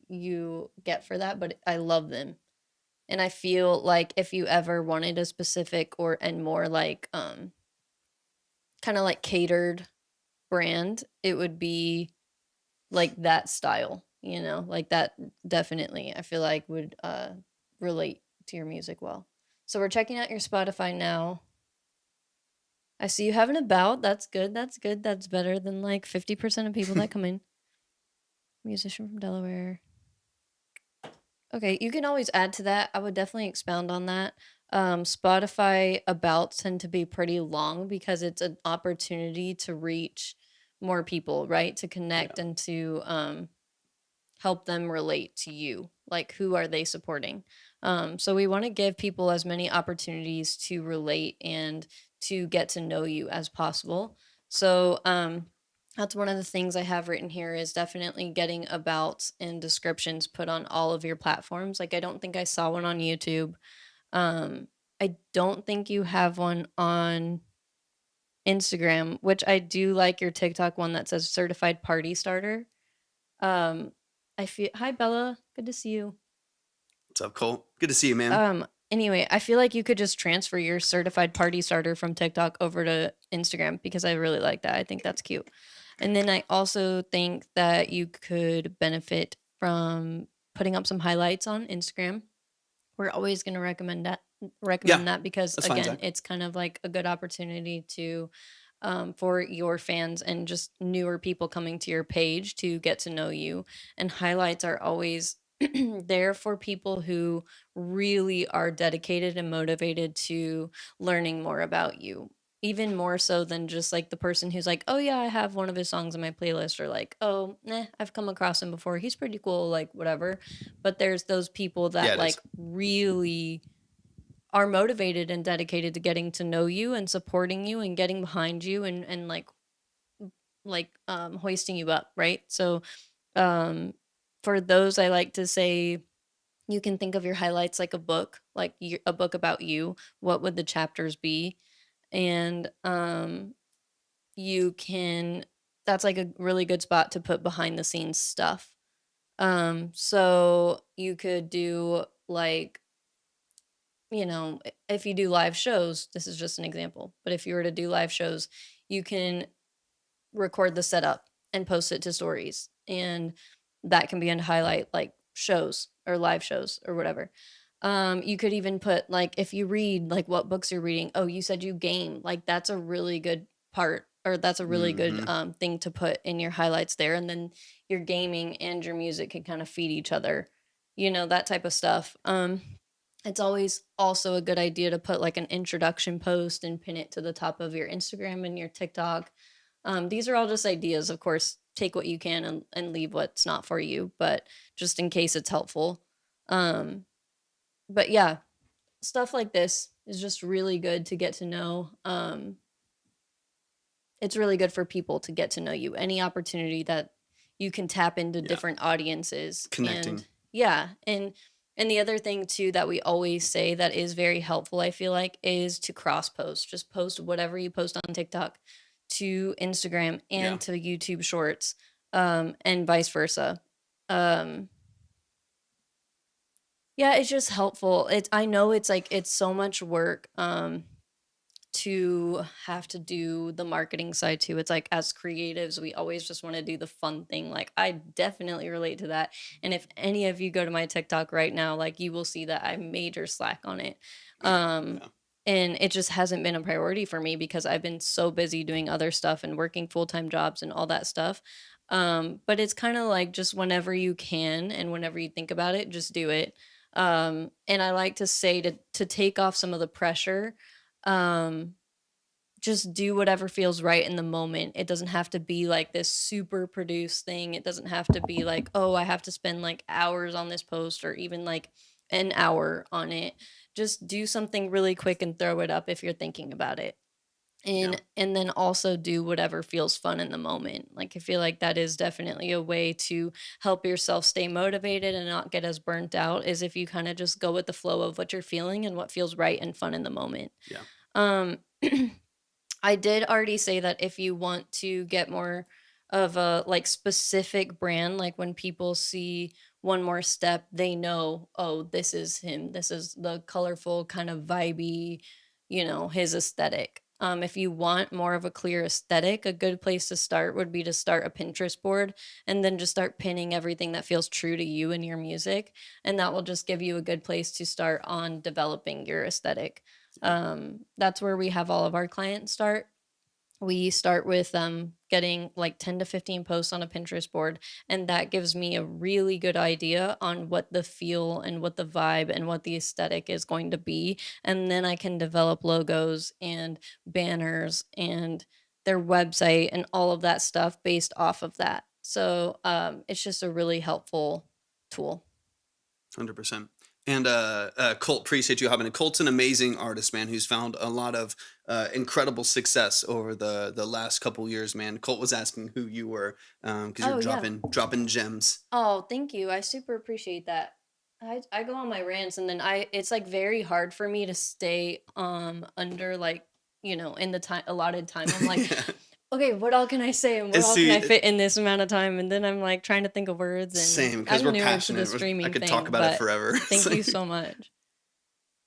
you get for that, but I love them. And I feel like if you ever wanted a specific and more like kind of like catered brand, it would be like that style, like that definitely I feel like would relate to your music well. So we're checking out your Spotify now. I see you have an about. That's good. That's good. That's better than like 50% of people that come in. Musician from Delaware. Okay, you can always add to that. I would definitely expound on that. Spotify abouts tend to be pretty long because it's an opportunity to reach more people, right? To connect and to help them relate to you. Like, who are they supporting? So we want to give people as many opportunities to relate and to get to know you as possible. So That's one of the things I have written here is definitely getting abouts and descriptions put on all of your platforms. Like I don't think I saw one on YouTube. Um, I don't think you have one on Instagram, which I do like your TikTok one that says certified party starter. Um, I feel hi Bella, good to see you. What's up, Cole? Good to see you, man. Anyway, I feel like you could just transfer your certified party starter from TikTok over to Instagram because I really like that. I think that's cute. And then I also think that you could benefit from putting up some highlights on Instagram. We're always going to recommend that because that's fine, again, Zach. it's kind of like a good opportunity to for your fans and just newer people coming to your page to get to know you. And highlights are always there for people who really are dedicated and motivated to learning more about you. Even more so than just like the person who's like, oh yeah, I have one of his songs on my playlist, or like, oh, I've come across him before. He's pretty cool, like whatever. But there's those people Yeah, that it like is. really are motivated and dedicated to getting to know you and supporting you and getting behind you and hoisting you up, right? So um for those, I like to say you can think of your highlights like a book, like a book about you. What would the chapters be? And you can that's like a really good spot to put behind the scenes stuff. So you could do like, if you do live shows, this is just an example, but if you were to do live shows, you can record the setup and post it to stories. And that can be a highlight like shows or live shows or whatever. You could even put like if you read like what books you're reading. Oh, you said you game. Like that's a really good part or that's a really good thing to put in your highlights there. And then your gaming and your music can kind of feed each other, that type of stuff. It's always also a good idea to put like an introduction post and pin it to the top of your Instagram and your TikTok. These are all just ideas, of course. Take what you can and leave what's not for you, but just in case it's helpful. But yeah, stuff like this is just really good to get to know. It's really good for people to get to know you. Any opportunity that you can tap into different audiences, Connecting. And yeah, and the other thing too that we always say that is very helpful, I feel like, is to cross post. Just post whatever you post on TikTok to Instagram and to YouTube Shorts, and vice versa. Yeah, it's just helpful. I know it's like it's so much work to have to do the marketing side too. It's like as creatives, we always just want to do the fun thing. Like I definitely relate to that. And if any of you go to my TikTok right now, like you will see that I major slack on it. And it just hasn't been a priority for me because I've been so busy doing other stuff and working full-time jobs and all that stuff. But it's kind of like just whenever you can and whenever you think about it, just do it. And I like to say to take off some of the pressure, just do whatever feels right in the moment. It doesn't have to be like this super produced thing. It doesn't have to be like, oh, I have to spend like hours on this post or even like an hour on it. Just do something really quick and throw it up if you're thinking about it. And then also do whatever feels fun in the moment. Like I feel like that is definitely a way to help yourself stay motivated and not get as burnt out, is if you kind of just go with the flow of what you're feeling and what feels right and fun in the moment. Um I did already say that if you want to get more of a like specific brand, like when people see One More Step, they know, oh, this is him. This is the colorful kind of vibey, his aesthetic. If you want more of a clear aesthetic, a good place to start would be to start a Pinterest board and then just start pinning everything that feels true to you and your music. And that will just give you a good place to start on developing your aesthetic. That's where we have all of our clients start. We start with getting like 10 to 15 posts on a Pinterest board, and that gives me a really good idea on what the feel and what the vibe and what the aesthetic is going to be. And then I can develop logos and banners and their website and all of that stuff based off of that. So it's just a really helpful tool. 100%. And Colt, appreciate you hopping in. Colt's an amazing artist, man, who's found a lot of incredible success over the last couple years, man. Colt was asking who you were because you're dropping gems. Oh, thank you. I super appreciate that. I go on my rants and then it's like very hard for me to stay under like, in the time allotted time. I'm like, okay, what all can I say and what all can I fit in this amount of time? And then I'm like trying to think of words and same, because we're passionate. I could talk about it forever. Thank you so much.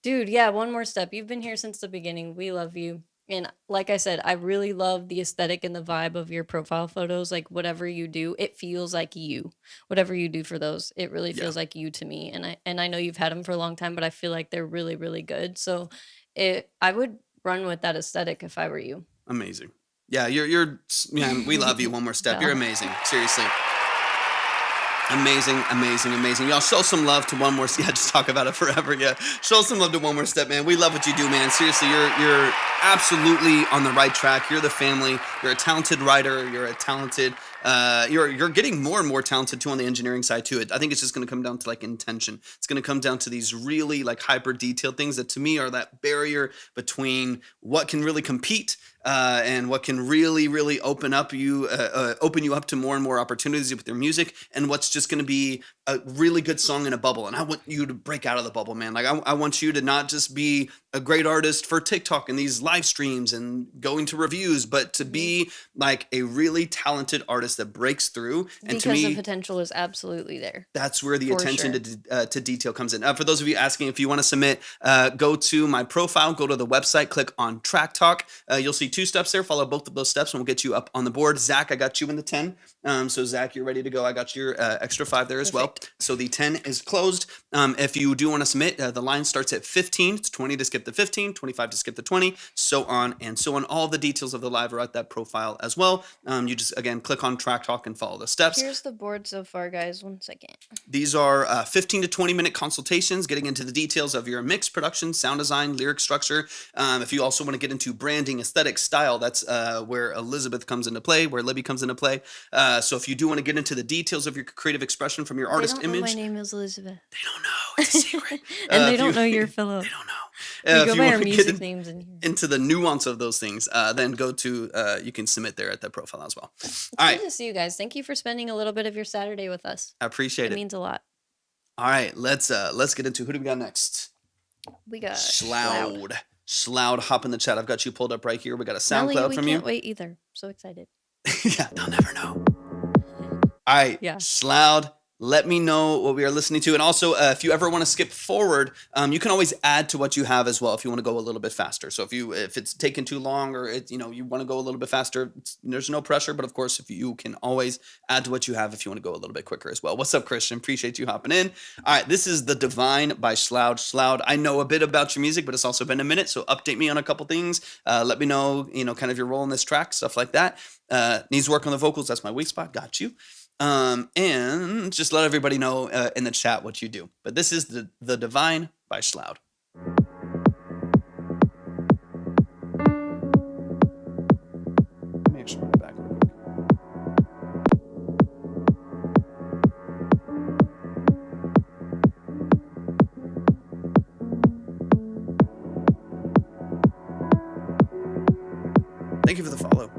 Dude, yeah, one more step. You've been here since the beginning. We love you. And like I said, I really love the aesthetic and the vibe of your profile photos. Like whatever you do, it feels like you. Whatever you do for those, it really feels like you to me. And I know you've had them for a long time, but I feel like they're really, really good. So I would run with that aesthetic if I were you. Amazing. Yeah, we love you. One more step. You're amazing. Seriously. Amazing. Y'all show some love to One More Step. Yeah, just talk about it forever. Yeah. Show some love to One More Step, man. We love what you do, man. Seriously, you're absolutely on the right track. You're the family. You're a talented writer. You're a talented you're getting more and more talented too on the engineering side too. I think it's just going to come down to like intention. It's going to come down to these really like hyper detailed things that to me are that barrier between what can really compete and what can really, really open you up to more and more opportunities with your music, and what's just going to be a really good song in a bubble. And I want you to break out of the bubble, man. Like I want you to not just be a great artist for TikTok and these live streams and going to reviews, but to be like a really talented artist that breaks through. And because to me, the potential is absolutely there. That's where the attention to detail comes in. For those of you asking, if you want to submit, go to my profile, go to the website, click on Track Talk. You'll see 2 steps there. Follow both of those steps and we'll get you up on the board. Zach, I got you in the 10. So Zach, you're ready to go. I got your extra 5 there as well. So the 10 is closed. If you do want to submit, the line starts at 15. It's 20 to skip the 15, 25 to skip the 20, so on and so on. All the details of the live are at that profile as well. You just, again, click on Track Talk and follow the steps. Here's the board so far, guys. 1 second. These are 15 to 20 minute consultations, getting into the details of your mix, production, sound design, lyric structure. If you also want to get into branding, aesthetic, style, that's where Elizabeth comes into play, where Libby comes into play. So if you do want to get into the details of your creative expression from your artist image. My name is Elizabeth. They don't know. It's a secret. And they don't know you're Philip. They don't know. We go if by you our want to music get names in here. into the nuance of those things, then go to, you can submit there at that profile as well. It's All good right. to see you guys. Thank you for spending a little bit of your Saturday with us. I appreciate it. It means a lot. All right. Let's get into who do we got next? We got Sloud. Sloud, hop in the chat. I've got you pulled up right here. We got a Melly, SoundCloud from you. We can't wait either. So excited. Yeah, they'll never know. All right. Yeah. Sloud. Let me know what we are listening to. And also, if you ever want to skip forward, you can always add to what you have as well if you want to go a little bit faster. So if it's taken too long or you want to go a little bit faster, there's no pressure. But of course, if you can always add to what you have if you want to go a little bit quicker as well. What's up, Christian? Appreciate you hopping in. All right, this is The Divine by Sloud. Sloud, I know a bit about your music, but it's also been a minute. So update me on a couple things. Let me know, kind of your role in this track, stuff like that. Needs work on the vocals. That's my weak spot. Got you. And just let everybody know in the chat what you do. But this is the Divine by Sloud. Make sure I'm back real quick. Thank you for the follow.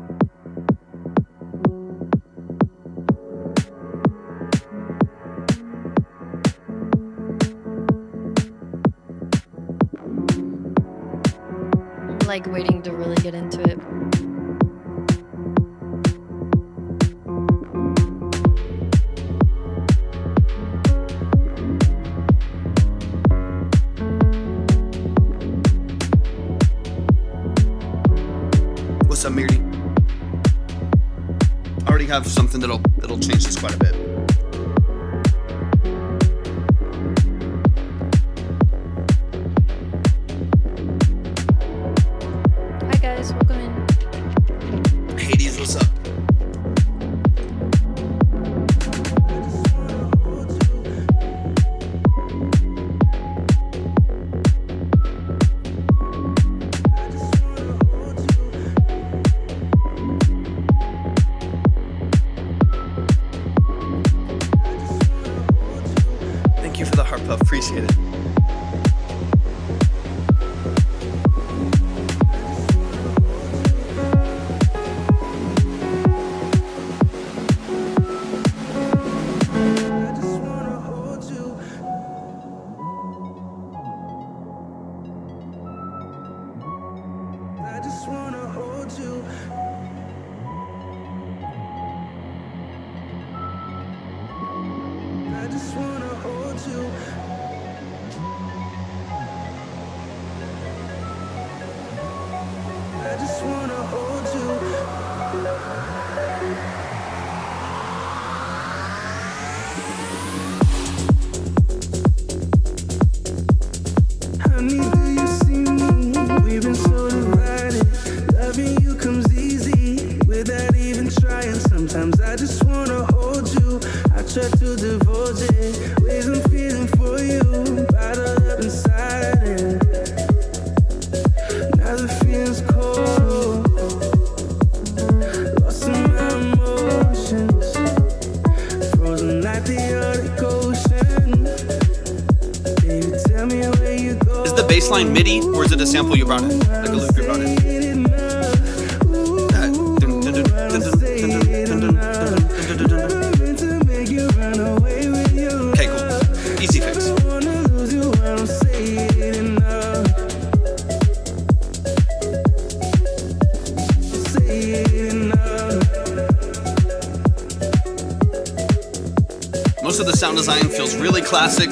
Like waiting to really get into it. What's up, Mirty? I already have something that'll change this quite a bit. Welcome in. Hades, what's up? baseline MIDI, or is it a sample you brought in? Like a loop you brought in? Okay, cool. Easy fix. Most of the sound design feels really classic.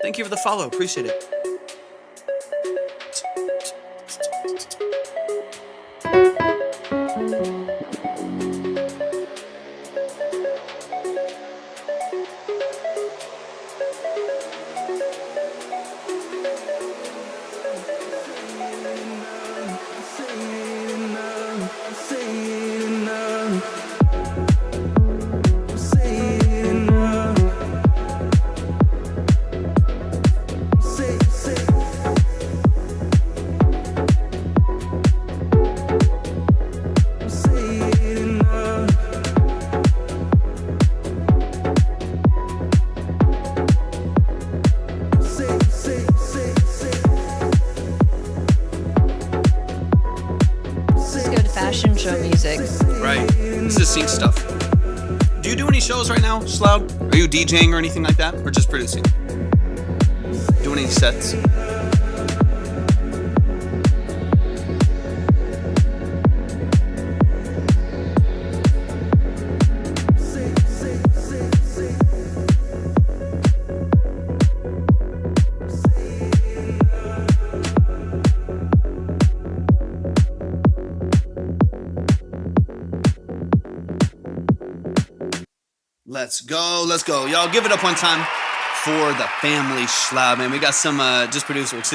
Thank you for the follow, appreciate it. Fashion show music. Right. This is sync stuff. Do you do any shows right now, Sloud? Are you DJing or anything like that? Or just producing? Doing any sets? Let's go. Y'all give it up one time for the family Sloud, man. We got some just producers.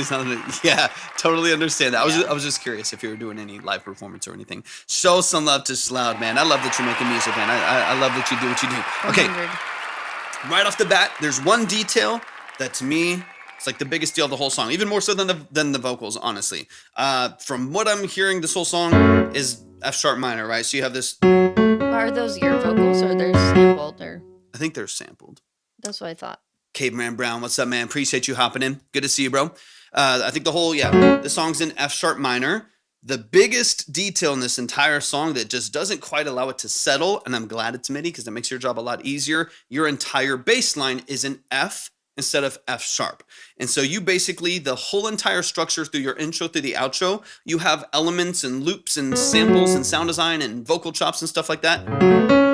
Yeah, totally understand that. I was just curious if you were doing any live performance or anything. Show some love to Sloud, man. I love that you're making music, man. I love that you do what you do. Okay, 100. Right off the bat, there's one detail that to me, it's like the biggest deal of the whole song, even more so than the vocals, honestly. From what I'm hearing, this whole song is F sharp minor, right? So you have this. Are those your vocals or they're sampled? Or I think they're sampled. that's what I thought. Caveman Brown, what's up, man? Appreciate you hopping in. Good to see you, bro. I think the song's in F sharp minor. The biggest detail in this entire song that just doesn't quite allow it to settle, and I'm glad it's MIDI because it makes your job a lot easier. Your entire bass line is in F instead of F sharp. And so you basically, the whole entire structure through your intro, through the outro, you have elements and loops and samples and sound design and vocal chops and stuff like that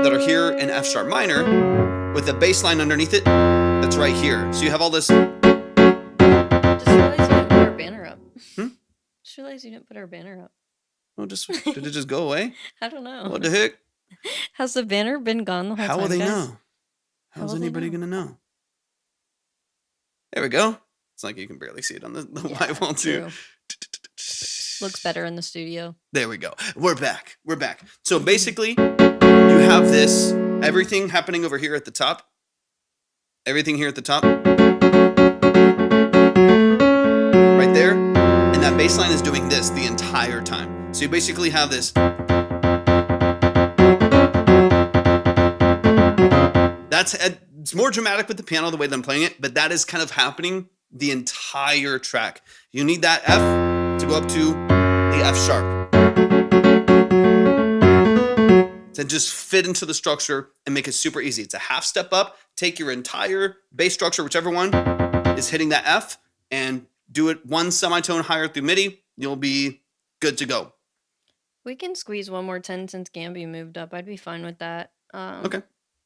are here in F sharp minor with a bass line underneath it that's right here. So you have all this. Just realized you didn't put our banner up. Just realized you didn't put our banner up. Oh, did it just go away? I don't know. What the heck? Has the banner been gone the whole time? How will they guys? know? How's will they anybody know? gonna know? There we go. It's like you can barely see it on the white wall too. True. Looks better in the studio. There we go. We're back. So basically, you have this, everything happening over here at the top. Everything here at the top. Right there. And that bass line is doing this the entire time. So you basically have this. It's more dramatic with the piano, the way that I'm playing it, but that is kind of happening the entire track. You need that F to go up to the F sharp. To just fit into the structure and make it super easy. It's a half step up, take your entire bass structure, whichever one is hitting that F, and do it one semitone higher through MIDI. You'll be good to go. We can squeeze one more 10 since Gamby moved up. I'd be fine with that. Okay.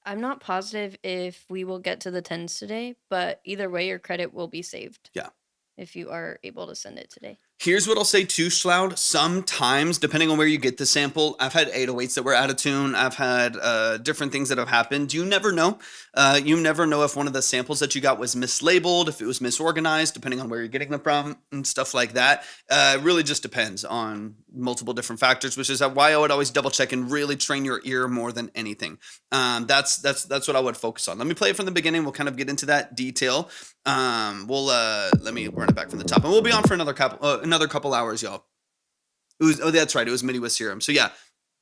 I'm not positive if we will get to the 10s today, but either way, your credit will be saved. Yeah. If you are able to send it today. Here's what I'll say too, Sloud. Sometimes, depending on where you get the sample, I've had 808s that were out of tune. I've had different things that have happened. You never know. You never know if one of the samples that you got was mislabeled, if it was misorganized, depending on where you're getting them from and stuff like that. It really just depends on multiple different factors, which is why I would always double check and really train your ear more than anything. That's what I would focus on. Let me play it from the beginning. We'll kind of get into that detail. Let me run it back from the top, and we'll be on for another couple hours, y'all. That's right. It was MIDI with Serum. So yeah,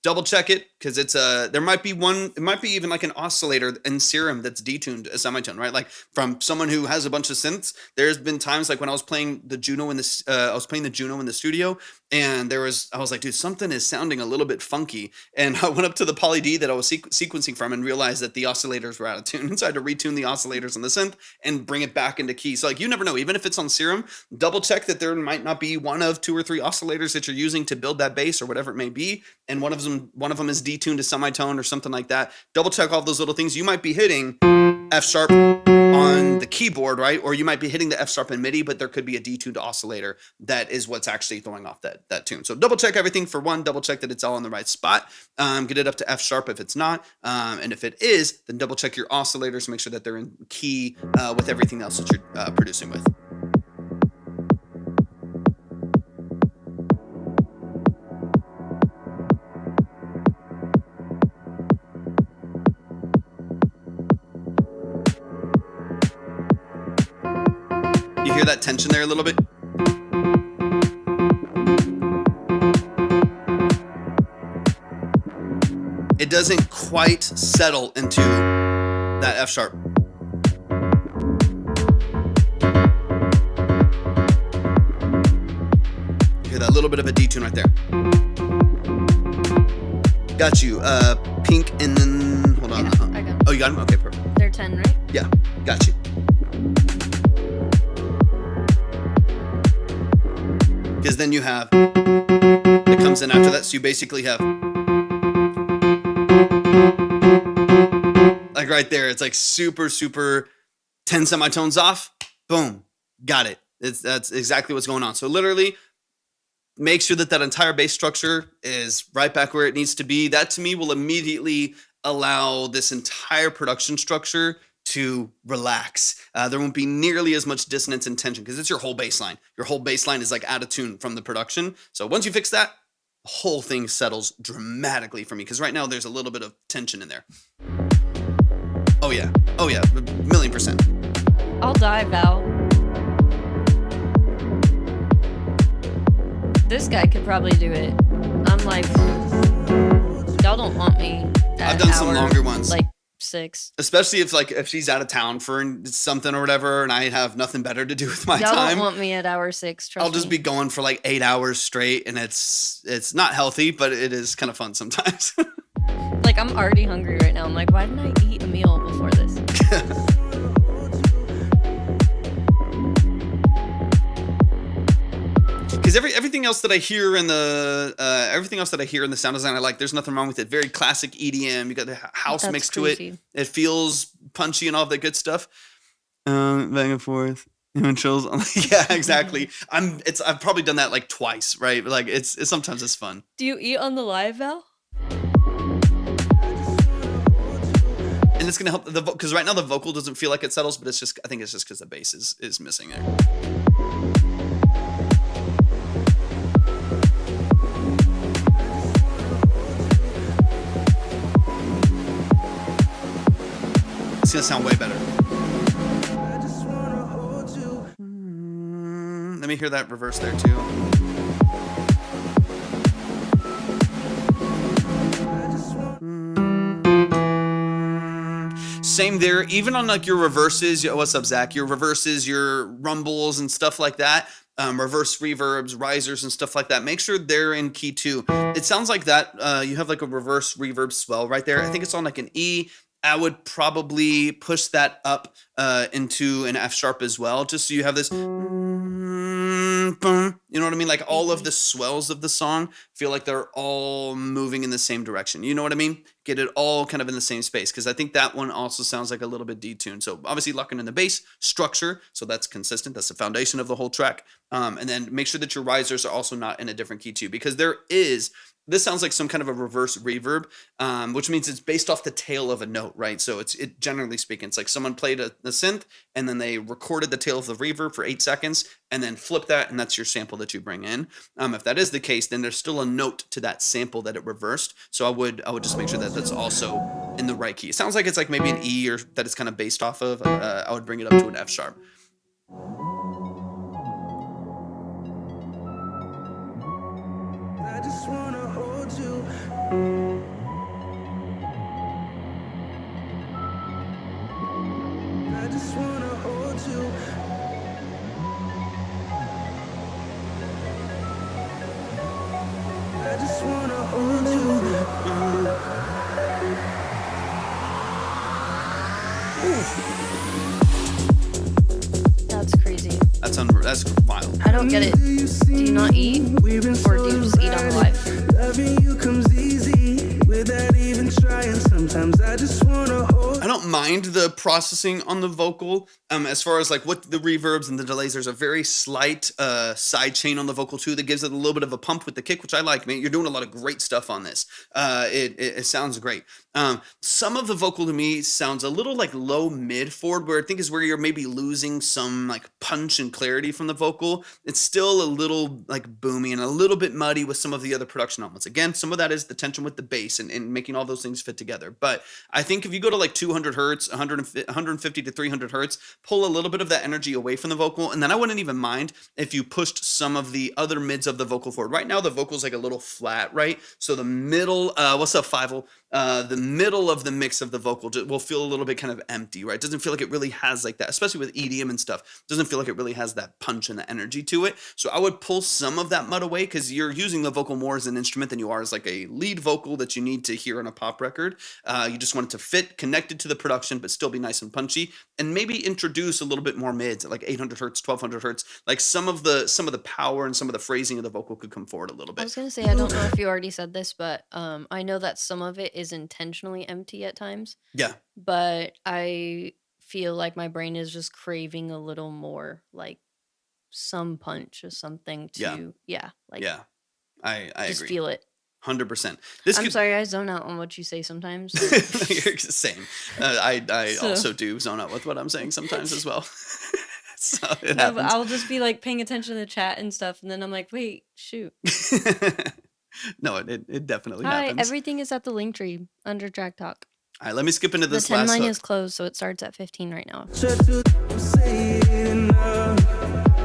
double check it, because it's there might be one, it might be even like an oscillator in Serum that's detuned a semitone, right? Like from someone who has a bunch of synths, there's been times like when I was playing the Juno in this, I was playing the Juno in the studio, and I was like, dude, something is sounding a little bit funky. And I went up to the Poly D that I was sequencing from and realized that the oscillators were out of tune. And so I had to retune the oscillators on the synth and bring it back into key. So like, you never know, even if it's on Serum, double check that there might not be one of 2 or 3 oscillators that you're using to build that bass or whatever it may be. And one of them is detuned to semitone or something like that. Double check all those little things. You might be hitting F sharp on the keyboard, right? Or you might be hitting the F sharp in MIDI, but there could be a detuned oscillator that is what's actually throwing off that tune. So double check everything for one, double check that it's all in the right spot. Get it up to F sharp if it's not. And if it is, then double check your oscillators, make sure that they're in key with everything else that you're producing with. You hear that tension there a little bit? It doesn't quite settle into that F sharp. You hear that little bit of a detune right there. Got you. Pink and then, hold on. Yeah, I got 'em. Oh, you got him? Okay, perfect. They're 10, right? Yeah, got you. Because then you have, it comes in after that, so you basically have, like right there, it's like super, super 10 semitones off, boom, got it. That's exactly what's going on. So literally, make sure that entire bass structure is right back where it needs to be. That to me will immediately allow this entire production structure to relax. There won't be nearly as much dissonance and tension because it's your whole bass line. Your whole bass line is like out of tune from the production. So once you fix that, the whole thing settles dramatically for me, because right now there's a little bit of tension in there. Oh yeah, 1,000,000%. I'll die, Val. This guy could probably do it. I'm like, y'all don't want me at I've done some longer ones. Like 6. Especially if she's out of town for something or whatever, and I have nothing better to do with my Y'all time. don't want me at hour 6. Trust I'll just me. be going for like 8 hours straight, and it's not healthy, but it is kind of fun sometimes. Like, I'm already hungry right now. I'm like, why didn't I eat a meal before this? Because everything else that I hear in the sound design, I like. There's nothing wrong with it. Very classic EDM. You got the house That's mix crazy. to it. It feels punchy and all that good stuff. Back and forth. Even chills. Yeah, exactly. I've probably done that like twice, right? Like it's sometimes it's fun. Do you eat on the live, Val? And it's gonna help because right now the vocal doesn't feel like it settles, but I think it's just because the bass is missing there. It's gonna sound way better. Let me hear that reverse there too. Same there, even on like your reverses. What's up, Zach? Your reverses, your rumbles and stuff like that. Reverse reverbs, risers and stuff like that. Make sure they're in key too. It sounds like that you have like a reverse reverb swell right there. I think it's on like an E. I would probably push that up into an F sharp as well, just so you have this, you know what I mean? Like all of the swells of the song feel like they're all moving in the same direction. You know what I mean? Get it all kind of in the same space, because I think that one also sounds like a little bit detuned. So obviously locking in the bass structure, so that's consistent. That's the foundation of the whole track. And then make sure that your risers are also not in a different key too, because this sounds like some kind of a reverse reverb, which means it's based off the tail of a note, right? So it generally speaking, it's like someone played a synth and then they recorded the tail of the reverb for 8 seconds and then flip that, and that's your sample that you bring in. If that is the case, then there's still a note to that sample that it reversed. So I would just make sure that that's also in the right key. It sounds like it's like maybe an E, or that it's kind of based off of. I would bring it up to an F sharp. I just wanna hold you. I just wanna hold you. I just wanna hold you. That's crazy. That's wild. I don't get it. Do you not eat? Or do you just eat on live? Loving you comes easy without even trying. Sometimes I just wanna hold. I don't mind the processing on the vocal. As far as like what the reverbs and the delays, there's a very slight side chain on the vocal too that gives it a little bit of a pump with the kick, which I like. Man, you're doing a lot of great stuff on this. It sounds great. Some of the vocal to me sounds a little like low mid forward, where I think is where you're maybe losing some like punch and clarity from the vocal. It's still a little like boomy and a little bit muddy with some of the other production elements. Again, some of that is the tension with the bass and making all those things fit together. But I think if you go to like 200 hertz, 150 to 300 hertz, pull a little bit of that energy away from the vocal, and then I wouldn't even mind if you pushed some of the other mids of the vocal forward. Right now, the vocal's like a little flat, right? So the middle, what's up, Fivel? The middle of the mix of the vocal will feel a little bit kind of empty, right? It doesn't feel like it really has like that, especially with EDM and stuff. It doesn't feel like it really has that punch and the energy to it. So I would pull some of that mud away because you're using the vocal more as an instrument than you are as like a lead vocal that you need to hear on a pop record. You just want it to fit, connected to the production, but still be nice and punchy. And maybe introduce a little bit more mids at like 800 hertz, 1200 hertz. Like some of the power and some of the phrasing of the vocal could come forward a little I bit. was gonna say, I don't know if you already said this, but I know that some of it is intentionally empty at times, Yeah. but I feel like my brain is just craving a little more, like some punch or something like Yeah. I just agree. feel it. 100%. I'm sorry, I zone out on what you say sometimes. You're the same. I So- also do zone out with what I'm saying sometimes as well. So it No, but happens. I'll just be like paying attention to the chat and stuff, and then I'm like, wait, shoot. No, it definitely Hi, happens. everything is at the link tree under Drag Talk. All right, let me skip into The this 10 last line hook. is closed, so it starts at 15 right now. Try to say it enough.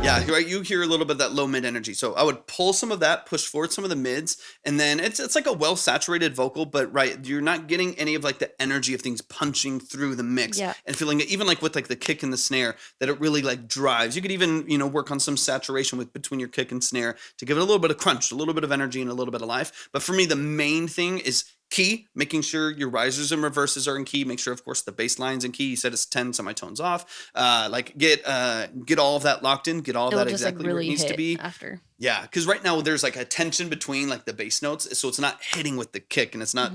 Yeah, right. You hear a little bit of that low mid energy. So I would pull some of that, push forward some of the mids, and then it's like a well saturated vocal, but right, you're not getting any of like the energy of things punching through the mix Yeah. and feeling it, even like with like the kick and the snare, that it really like drives. You could even work on some saturation with between your kick and snare to give it a little bit of crunch, a little bit of energy, and a little bit of life. But for me, the main thing is key, making sure your risers and reverses are in key. Make sure, of course, the bass line's in key. You said it's 10 semitones off. Get all of that locked in. Get all of It'll that just exactly like where it really needs to hit be. after. Yeah, because right now there's like a tension between like the bass notes, so it's not hitting with the kick, and it's not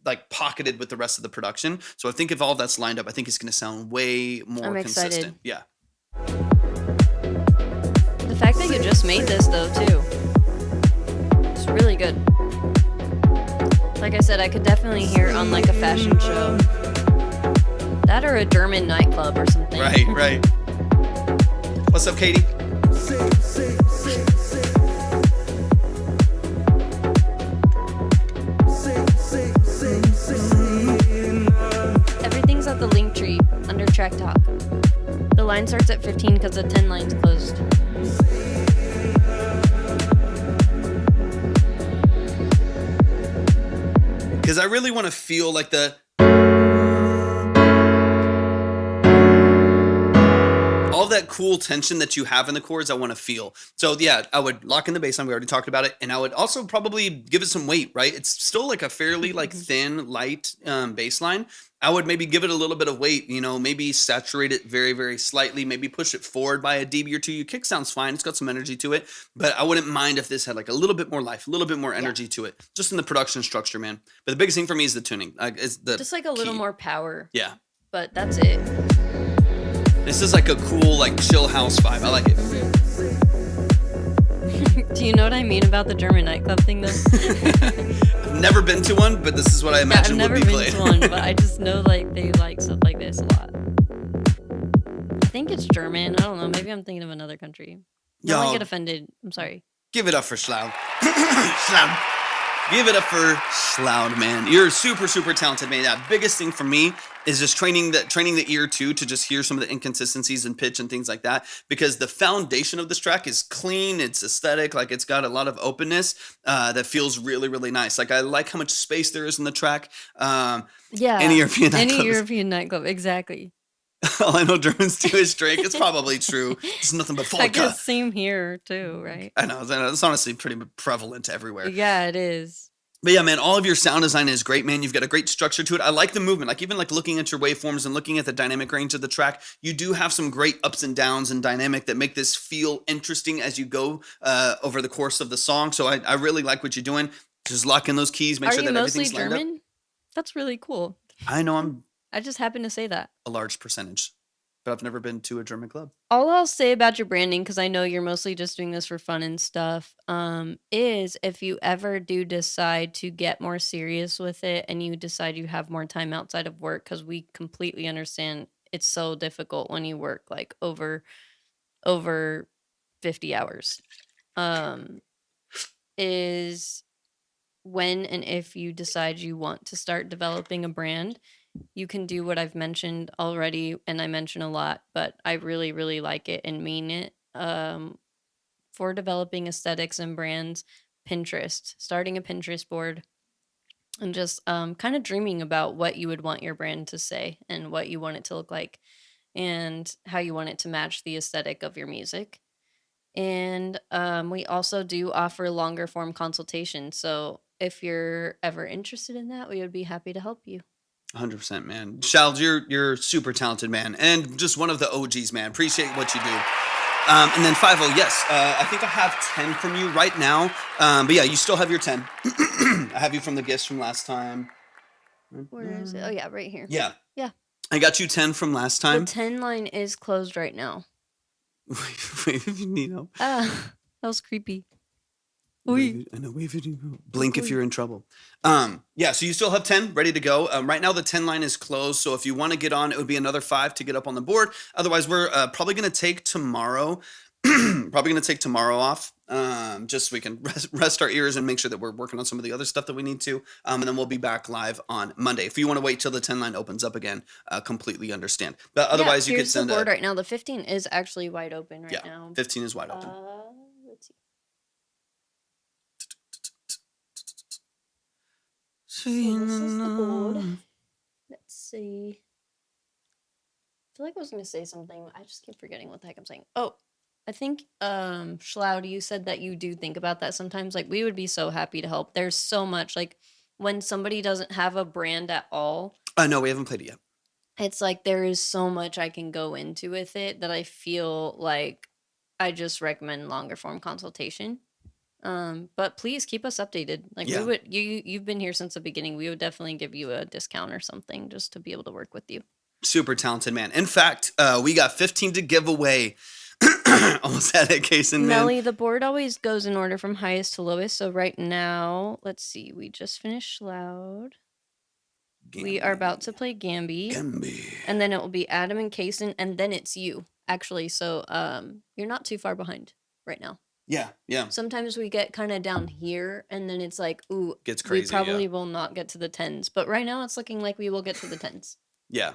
like pocketed with the rest of the production. So I think if all that's lined up, I think it's going to sound way more I'm consistent. excited. Yeah. The fact that you just made this though too, it's really good. Like I said, I could definitely hear it on like a fashion show. That or a German nightclub or something. Right. What's up, Katie? Everything's at the link tree under Track Talk. The line starts at 15 because the 10 line's closed. Because I really want to feel like all that cool tension that you have in the chords, I want to feel. So yeah, I would lock in the bass line. We already talked about it. And I would also probably give it some weight, right? It's still like a fairly like thin, light bass line. I would maybe give it a little bit of weight, maybe saturate it very, very slightly, maybe push it forward by a dB or two. Your kick sounds fine. It's got some energy to it, but I wouldn't mind if this had like a little bit more life, a little bit more energy to it, just in the production structure, man. But the biggest thing for me is the tuning. Just like a little key. more power. Yeah. But that's it. This is like a cool, like chill house vibe. I like it. Do you know what I mean about the German nightclub thing though? I've never been to one, but this is what I Yeah, I've imagine never would be been played. to one, but I just know like they like stuff like this a lot. I think it's German. I don't know. Maybe I'm thinking of another country. No one Y'all, get offended. I'm sorry. give it up for Schloud. Schloud. Give it up for Schloud, man. You're super, super talented, man. That biggest thing for me is just training the ear too, to just hear some of the inconsistencies in pitch and things like that, because the foundation of this track is clean, it's aesthetic, like it's got a lot of openness that feels really, really nice. Like I like how much space there is in the track. Yeah. Any European nightclub, exactly. All I know Germans do is drink. It's probably true. It's nothing but vodka. I guess same here too, right? I know. It's honestly pretty prevalent everywhere. Yeah, it is. But yeah, man, all of your sound design is great, man. You've got a great structure to it. I like the movement. Like even like looking at your waveforms and looking at the dynamic range of the track, you do have some great ups and downs and dynamic that make this feel interesting as you go over the course of the song. So I really like what you're doing. Just lock in those keys, make sure that everything's lined up. Are you mostly German? That's really cool. I know I just happened to say that. A large percentage. But I've never been to a German club. All I'll say about your branding, because I know you're mostly just doing this for fun and stuff, is if you ever do decide to get more serious with it and you decide you have more time outside of work, because we completely understand it's so difficult when you work like over 50 hours, is when and if you decide you want to start developing a brand, you can do what I've mentioned already, and I mention a lot, but I really, really like it and mean it. For developing aesthetics and brands, Pinterest, starting a Pinterest board, and just kind of dreaming about what you would want your brand to say and what you want it to look like and how you want it to match the aesthetic of your music. And we also do offer longer form consultations. So if you're ever interested in that, we would be happy to help you. 100%, man. Shald, you're super talented, man, and just one of the OGs, man. Appreciate what you do. And then 5-0, yes, I think I have 10 from you right now. But yeah, you still have your 10. I have you from the gifts from last time. Where is it? Oh yeah, right here. Yeah. Yeah. I got you 10 from last time. The 10 line is closed right now. Wait if you need help. That was creepy. I know. Blink if you're in trouble. Yeah, so you still have 10 ready to go. Right now the 10 line is closed, so if you want to get on, it would be another 5 to get up on the board. Otherwise, we're probably going to take tomorrow. Off, just so we can rest our ears and make sure that we're working on some of the other stuff that we need to. And then we'll be back live on Monday. If you want to wait till the 10 line opens up again, completely understand. But otherwise, you could send the board right now. The 15 is actually wide open right now. 15 is wide open. Let's see. So this is the board. Let's see. I feel like I was going to say something. I just keep forgetting what the heck I'm saying. Oh, I think, Shloud, you said that you do think about that sometimes. Like, we would be so happy to help. There's so much. Like, when somebody doesn't have a brand at all. No, we haven't played it yet. It's like there is so much I can go into with it that I feel like I just recommend longer form consultation. But please keep us updated. Like we would, you've been here since the beginning. We would definitely give you a discount or something just to be able to work with you. Super talented, man. In fact, we got 15 to give away. Almost had it, Kason, man. Melly, the board always goes in order from highest to lowest. So right now, let's see. We just finished Loud. We are about to play Gamby. And then it will be Adam and Kason, and then it's you, actually. So you're not too far behind right now. Yeah. Sometimes we get kind of down here, and then it's like, ooh, gets crazy, we probably will not get to the 10s. But right now, it's looking like we will get to the 10s. Yeah.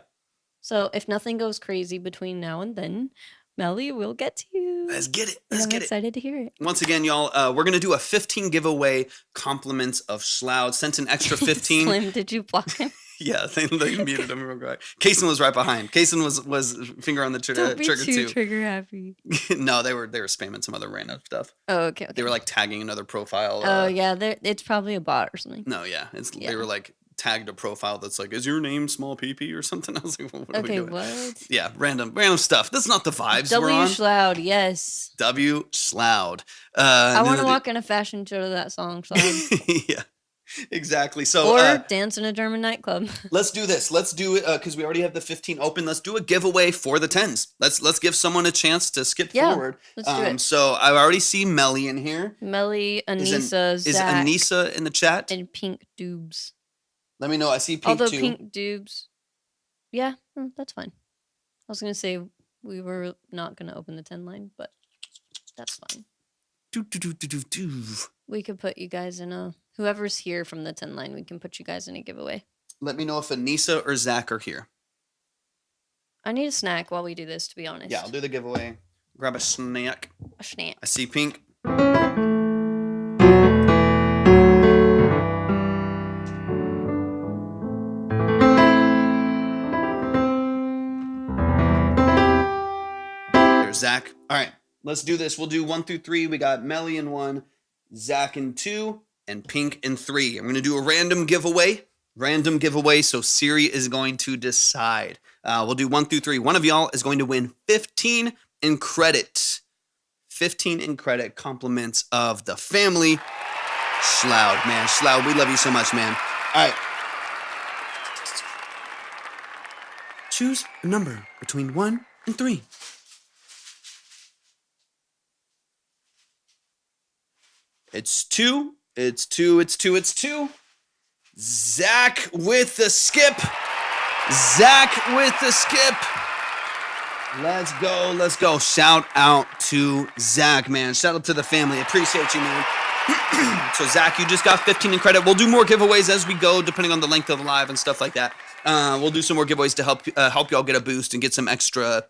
So if nothing goes crazy between now and then, Melly, we'll get to you. Let's get it. I'm excited to hear it. Once again, y'all, we're going to do a 15 giveaway compliments of Shloud. Sent an extra 15. Slim, did you block him? Yeah, they muted him real quick. Kason was right behind. Kason was finger on the trigger too. Trigger happy. No, they were spamming some other random stuff. Oh, okay. They were like tagging another profile. Oh yeah, it's probably a bot or something. No, yeah, they were like tagged a profile that's like, is your name small PP or something? I was like, what are we doing? What? Yeah, random stuff. That's not the vibes W we're on. Shloud, yes. W Shloud. I want to walk in a fashion show to that song, Shloud. Yeah. Exactly. So, or dance in a German nightclub. Let's do this. Let's do it because we already have the 15 open. Let's do a giveaway for the 10s. Let's give someone a chance to skip forward. Let's do it. So I already see Melly in here. Melly, Anissa, Zach. Is Anissa in the chat? And Pink Doobs. Let me know. I see Pink too. Pink Doobs. Yeah, that's fine. I was gonna say we were not gonna open the 10 line, but that's fine. We could put you guys in a. Whoever's here from the 10 line, we can put you guys in a giveaway. Let me know if Anissa or Zach are here. I need a snack while we do this, to be honest. Yeah, I'll do the giveaway. Grab a snack. A snack. I see pink. There's Zach. All right, let's do this. We'll do 1 through 3. We got Melly in 1, Zach in 2, and Pink in 3. I'm going to do a random giveaway. So Siri is going to decide. We'll do 1 through 3. One of y'all is going to win 15 in credit. 15 in credit, compliments of the family. Shloud, man. Shloud, we love you so much, man. All right. Choose a number between 1 and 3. It's 2. It's 2. It's 2. It's 2. Zach with the skip. Zach with the skip. Let's go. Let's go. Shout out to Zach, man. Shout out to the family. Appreciate you, man. So, Zach, you just got 15 in credit. We'll do more giveaways as we go, depending on the length of the live and stuff like that. We'll do some more giveaways to help y'all get a boost and get some extra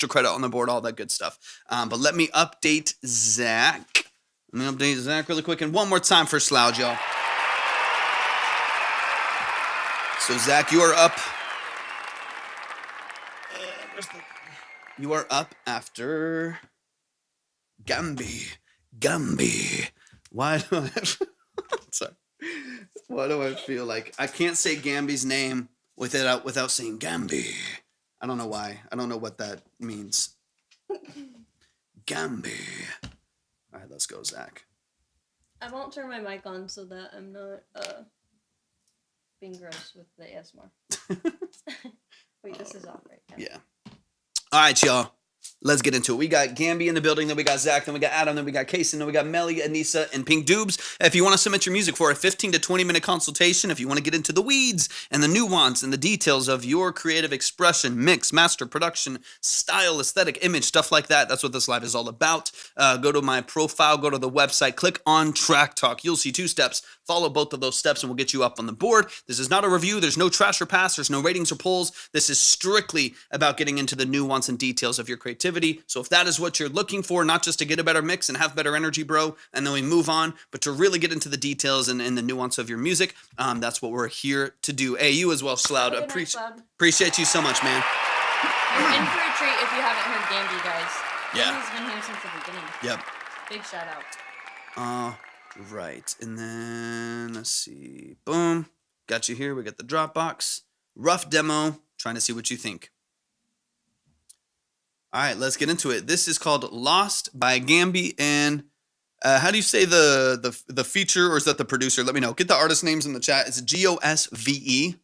credit on the board, all that good stuff. But let me update Zach. Let me update Zach really quick. And one more time for Shloud, y'all. So, Zach, you are up. You are up after Gambi. Why do I sorry. Why do I feel like I can't say Gambi's name without saying Gambi? I don't know why. I don't know what that means. Gambi. All right, let's go, Zach. I won't turn my mic on so that I'm not being gross with the ASMR. Wait, this is off right now. Yeah. All right, y'all. Let's get into it. We got Gambi in the building, then we got Zach, then we got Adam, then we got Kason, then we got Melly, Anissa, and Pink Doobs. If you want to submit your music for a 15 to 20-minute consultation, if you want to get into the weeds and the nuance and the details of your creative expression, mix, master, production, style, aesthetic, image, stuff like that, that's what this live is all about. Go to my profile, go to the website, click on Track Talk. You'll see 2 steps. Follow both of those steps and we'll get you up on the board. This is not a review. There's no trash or pass. There's no ratings or polls. This is strictly about getting into the nuance and details of your creativity. So if that is what you're looking for, not just to get a better mix and have better energy, bro, and then we move on, but to really get into the details and the nuance of your music, that's what we're here to do. Hey, you as well, Shloud. Appreciate you so much, man. You're in for a treat if you haven't heard Gambi, guys. Yeah. Gambi's been here since the beginning. Yep. Big shout out. Right. And then, let's see. Boom. Got you here. We got the Dropbox. Rough demo. Trying to see what you think. All right, let's get into it. This is called Lost by Gambi. And how do you say the feature, or is that the producer? Let me know. Get the artist names in the chat. It's Gosve.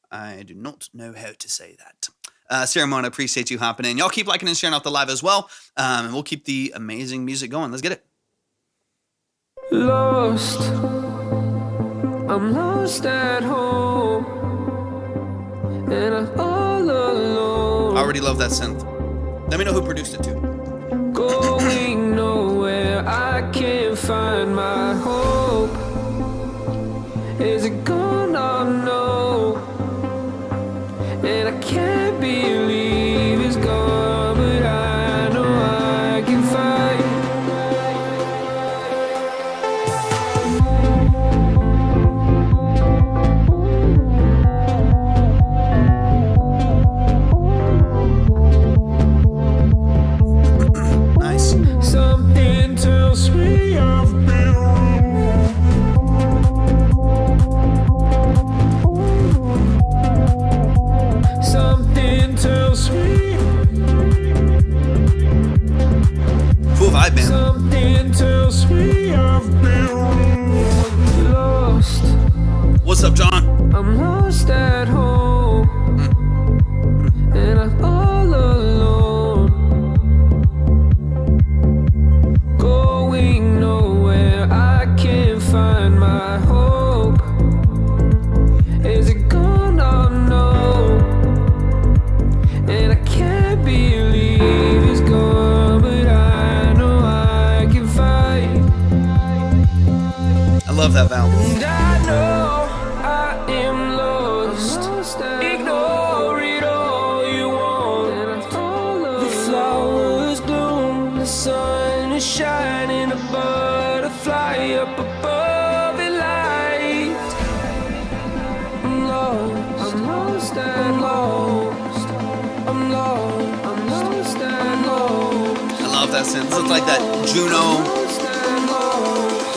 I do not know how to say that. Ceremony, appreciate you hopping in. Y'all keep liking and sharing out the live as well. And we'll keep the amazing music going. Let's get it. Lost, I'm lost at home, and I'm all alone. I already love that synth. Let me know who produced it too. Going nowhere, I can't find my hope. Is it gone? Oh no, and I can't believe it's gone, but I know I can fight. Something tells me I've been wrong. Something tells me. Cool vibe, man. Something tells me I've been lost. What's up, John? I'm lost at home, and I'm all alone. Going nowhere, I can't find my hope. Is it gone? Oh no, and I can't believe it's gone, but I know I can fight. I love that valve. And I know I am lost. Ignore it that synth. It's like that Juno,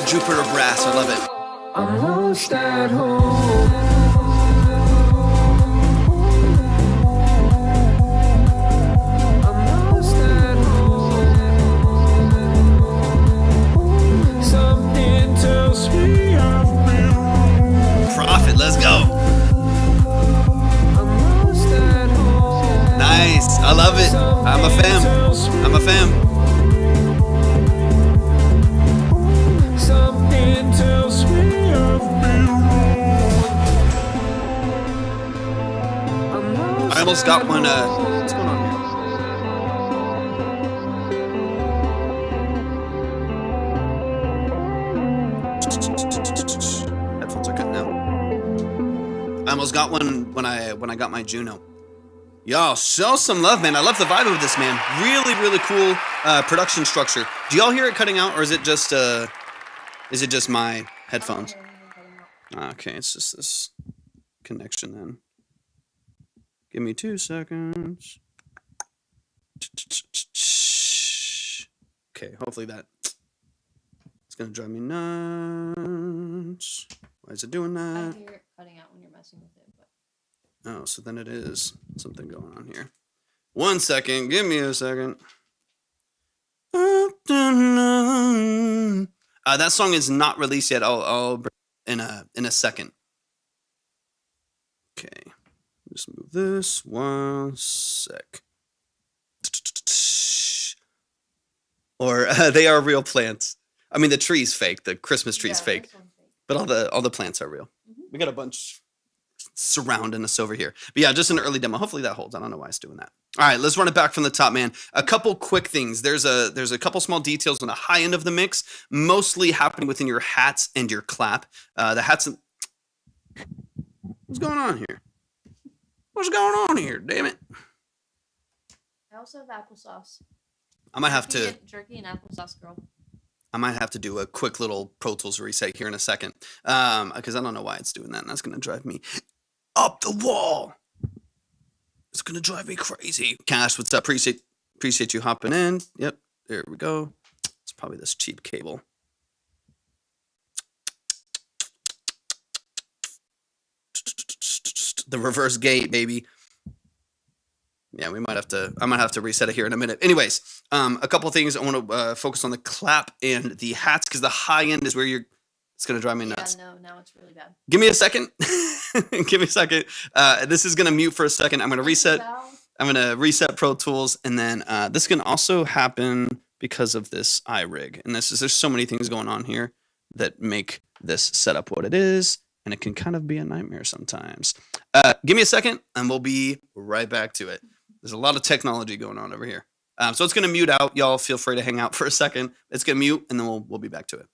Jupiter brass. I love it. I'm lost at home. I'm lost at home. Something tells me I've been wrong. Prophet, let's go. I'm lost at home. Nice. I love it. I'm a fam. I'm a fam. Something tells me I've been wrong. I'm lost I almost got one. What's going on here? Headphones are cutting out. I almost got one when I got my Juno. Y'all, show some love, man. I love the vibe of this, man. Really, really cool production structure. Do y'all hear it cutting out, or is it just my headphones? Okay, it's just this connection then. Give me 2 seconds. Okay, hopefully that. It's gonna drive me nuts. Why is it doing I that? hear it cutting out when you're messing with it. But Oh, so then it is something going on here. 1 second. Give me a second. That song is not released yet. I'll bring it in a second. Okay. Just move this 1 sec. Or they are real plants. I mean, the tree's fake. The Christmas tree's fake. this one's fake. But all the plants are real. We got a bunch surrounding us over here. But yeah, just an early demo. Hopefully that holds. I don't know why it's doing that. All right, let's run it back from the top, man. A couple quick things. There's a couple small details on the high end of the mix, mostly happening within your hats and your clap. The hats. What's going on here? What's going on here? Damn it! I also have applesauce. I might have to. Jerky and applesauce, girl. I might have to do a quick little Pro Tools reset here in a second, because I don't know why it's doing that, and that's gonna drive me up the wall. It's gonna drive me crazy. Cash, what's up? Appreciate you hopping in. Yep, there we go. It's probably this cheap cable. The reverse gate, baby. Yeah, I might have to reset it here in a minute. Anyways, a couple things. I want to focus on the clap and the hats, because the high end is where it's going to drive me nuts. Yeah, no, now it's really bad. Give me a second. Give me a second. This is going to mute for a second. I'm going to reset. I'm going to reset Pro Tools, and then this can also happen because of this iRig. And there's so many things going on here that make this setup what it is, and it can kind of be a nightmare sometimes. Give me a second, and we'll be right back to it. There's a lot of technology going on over here. So it's going to mute out. Y'all feel free to hang out for a second. It's going to mute, and then we'll be back to it.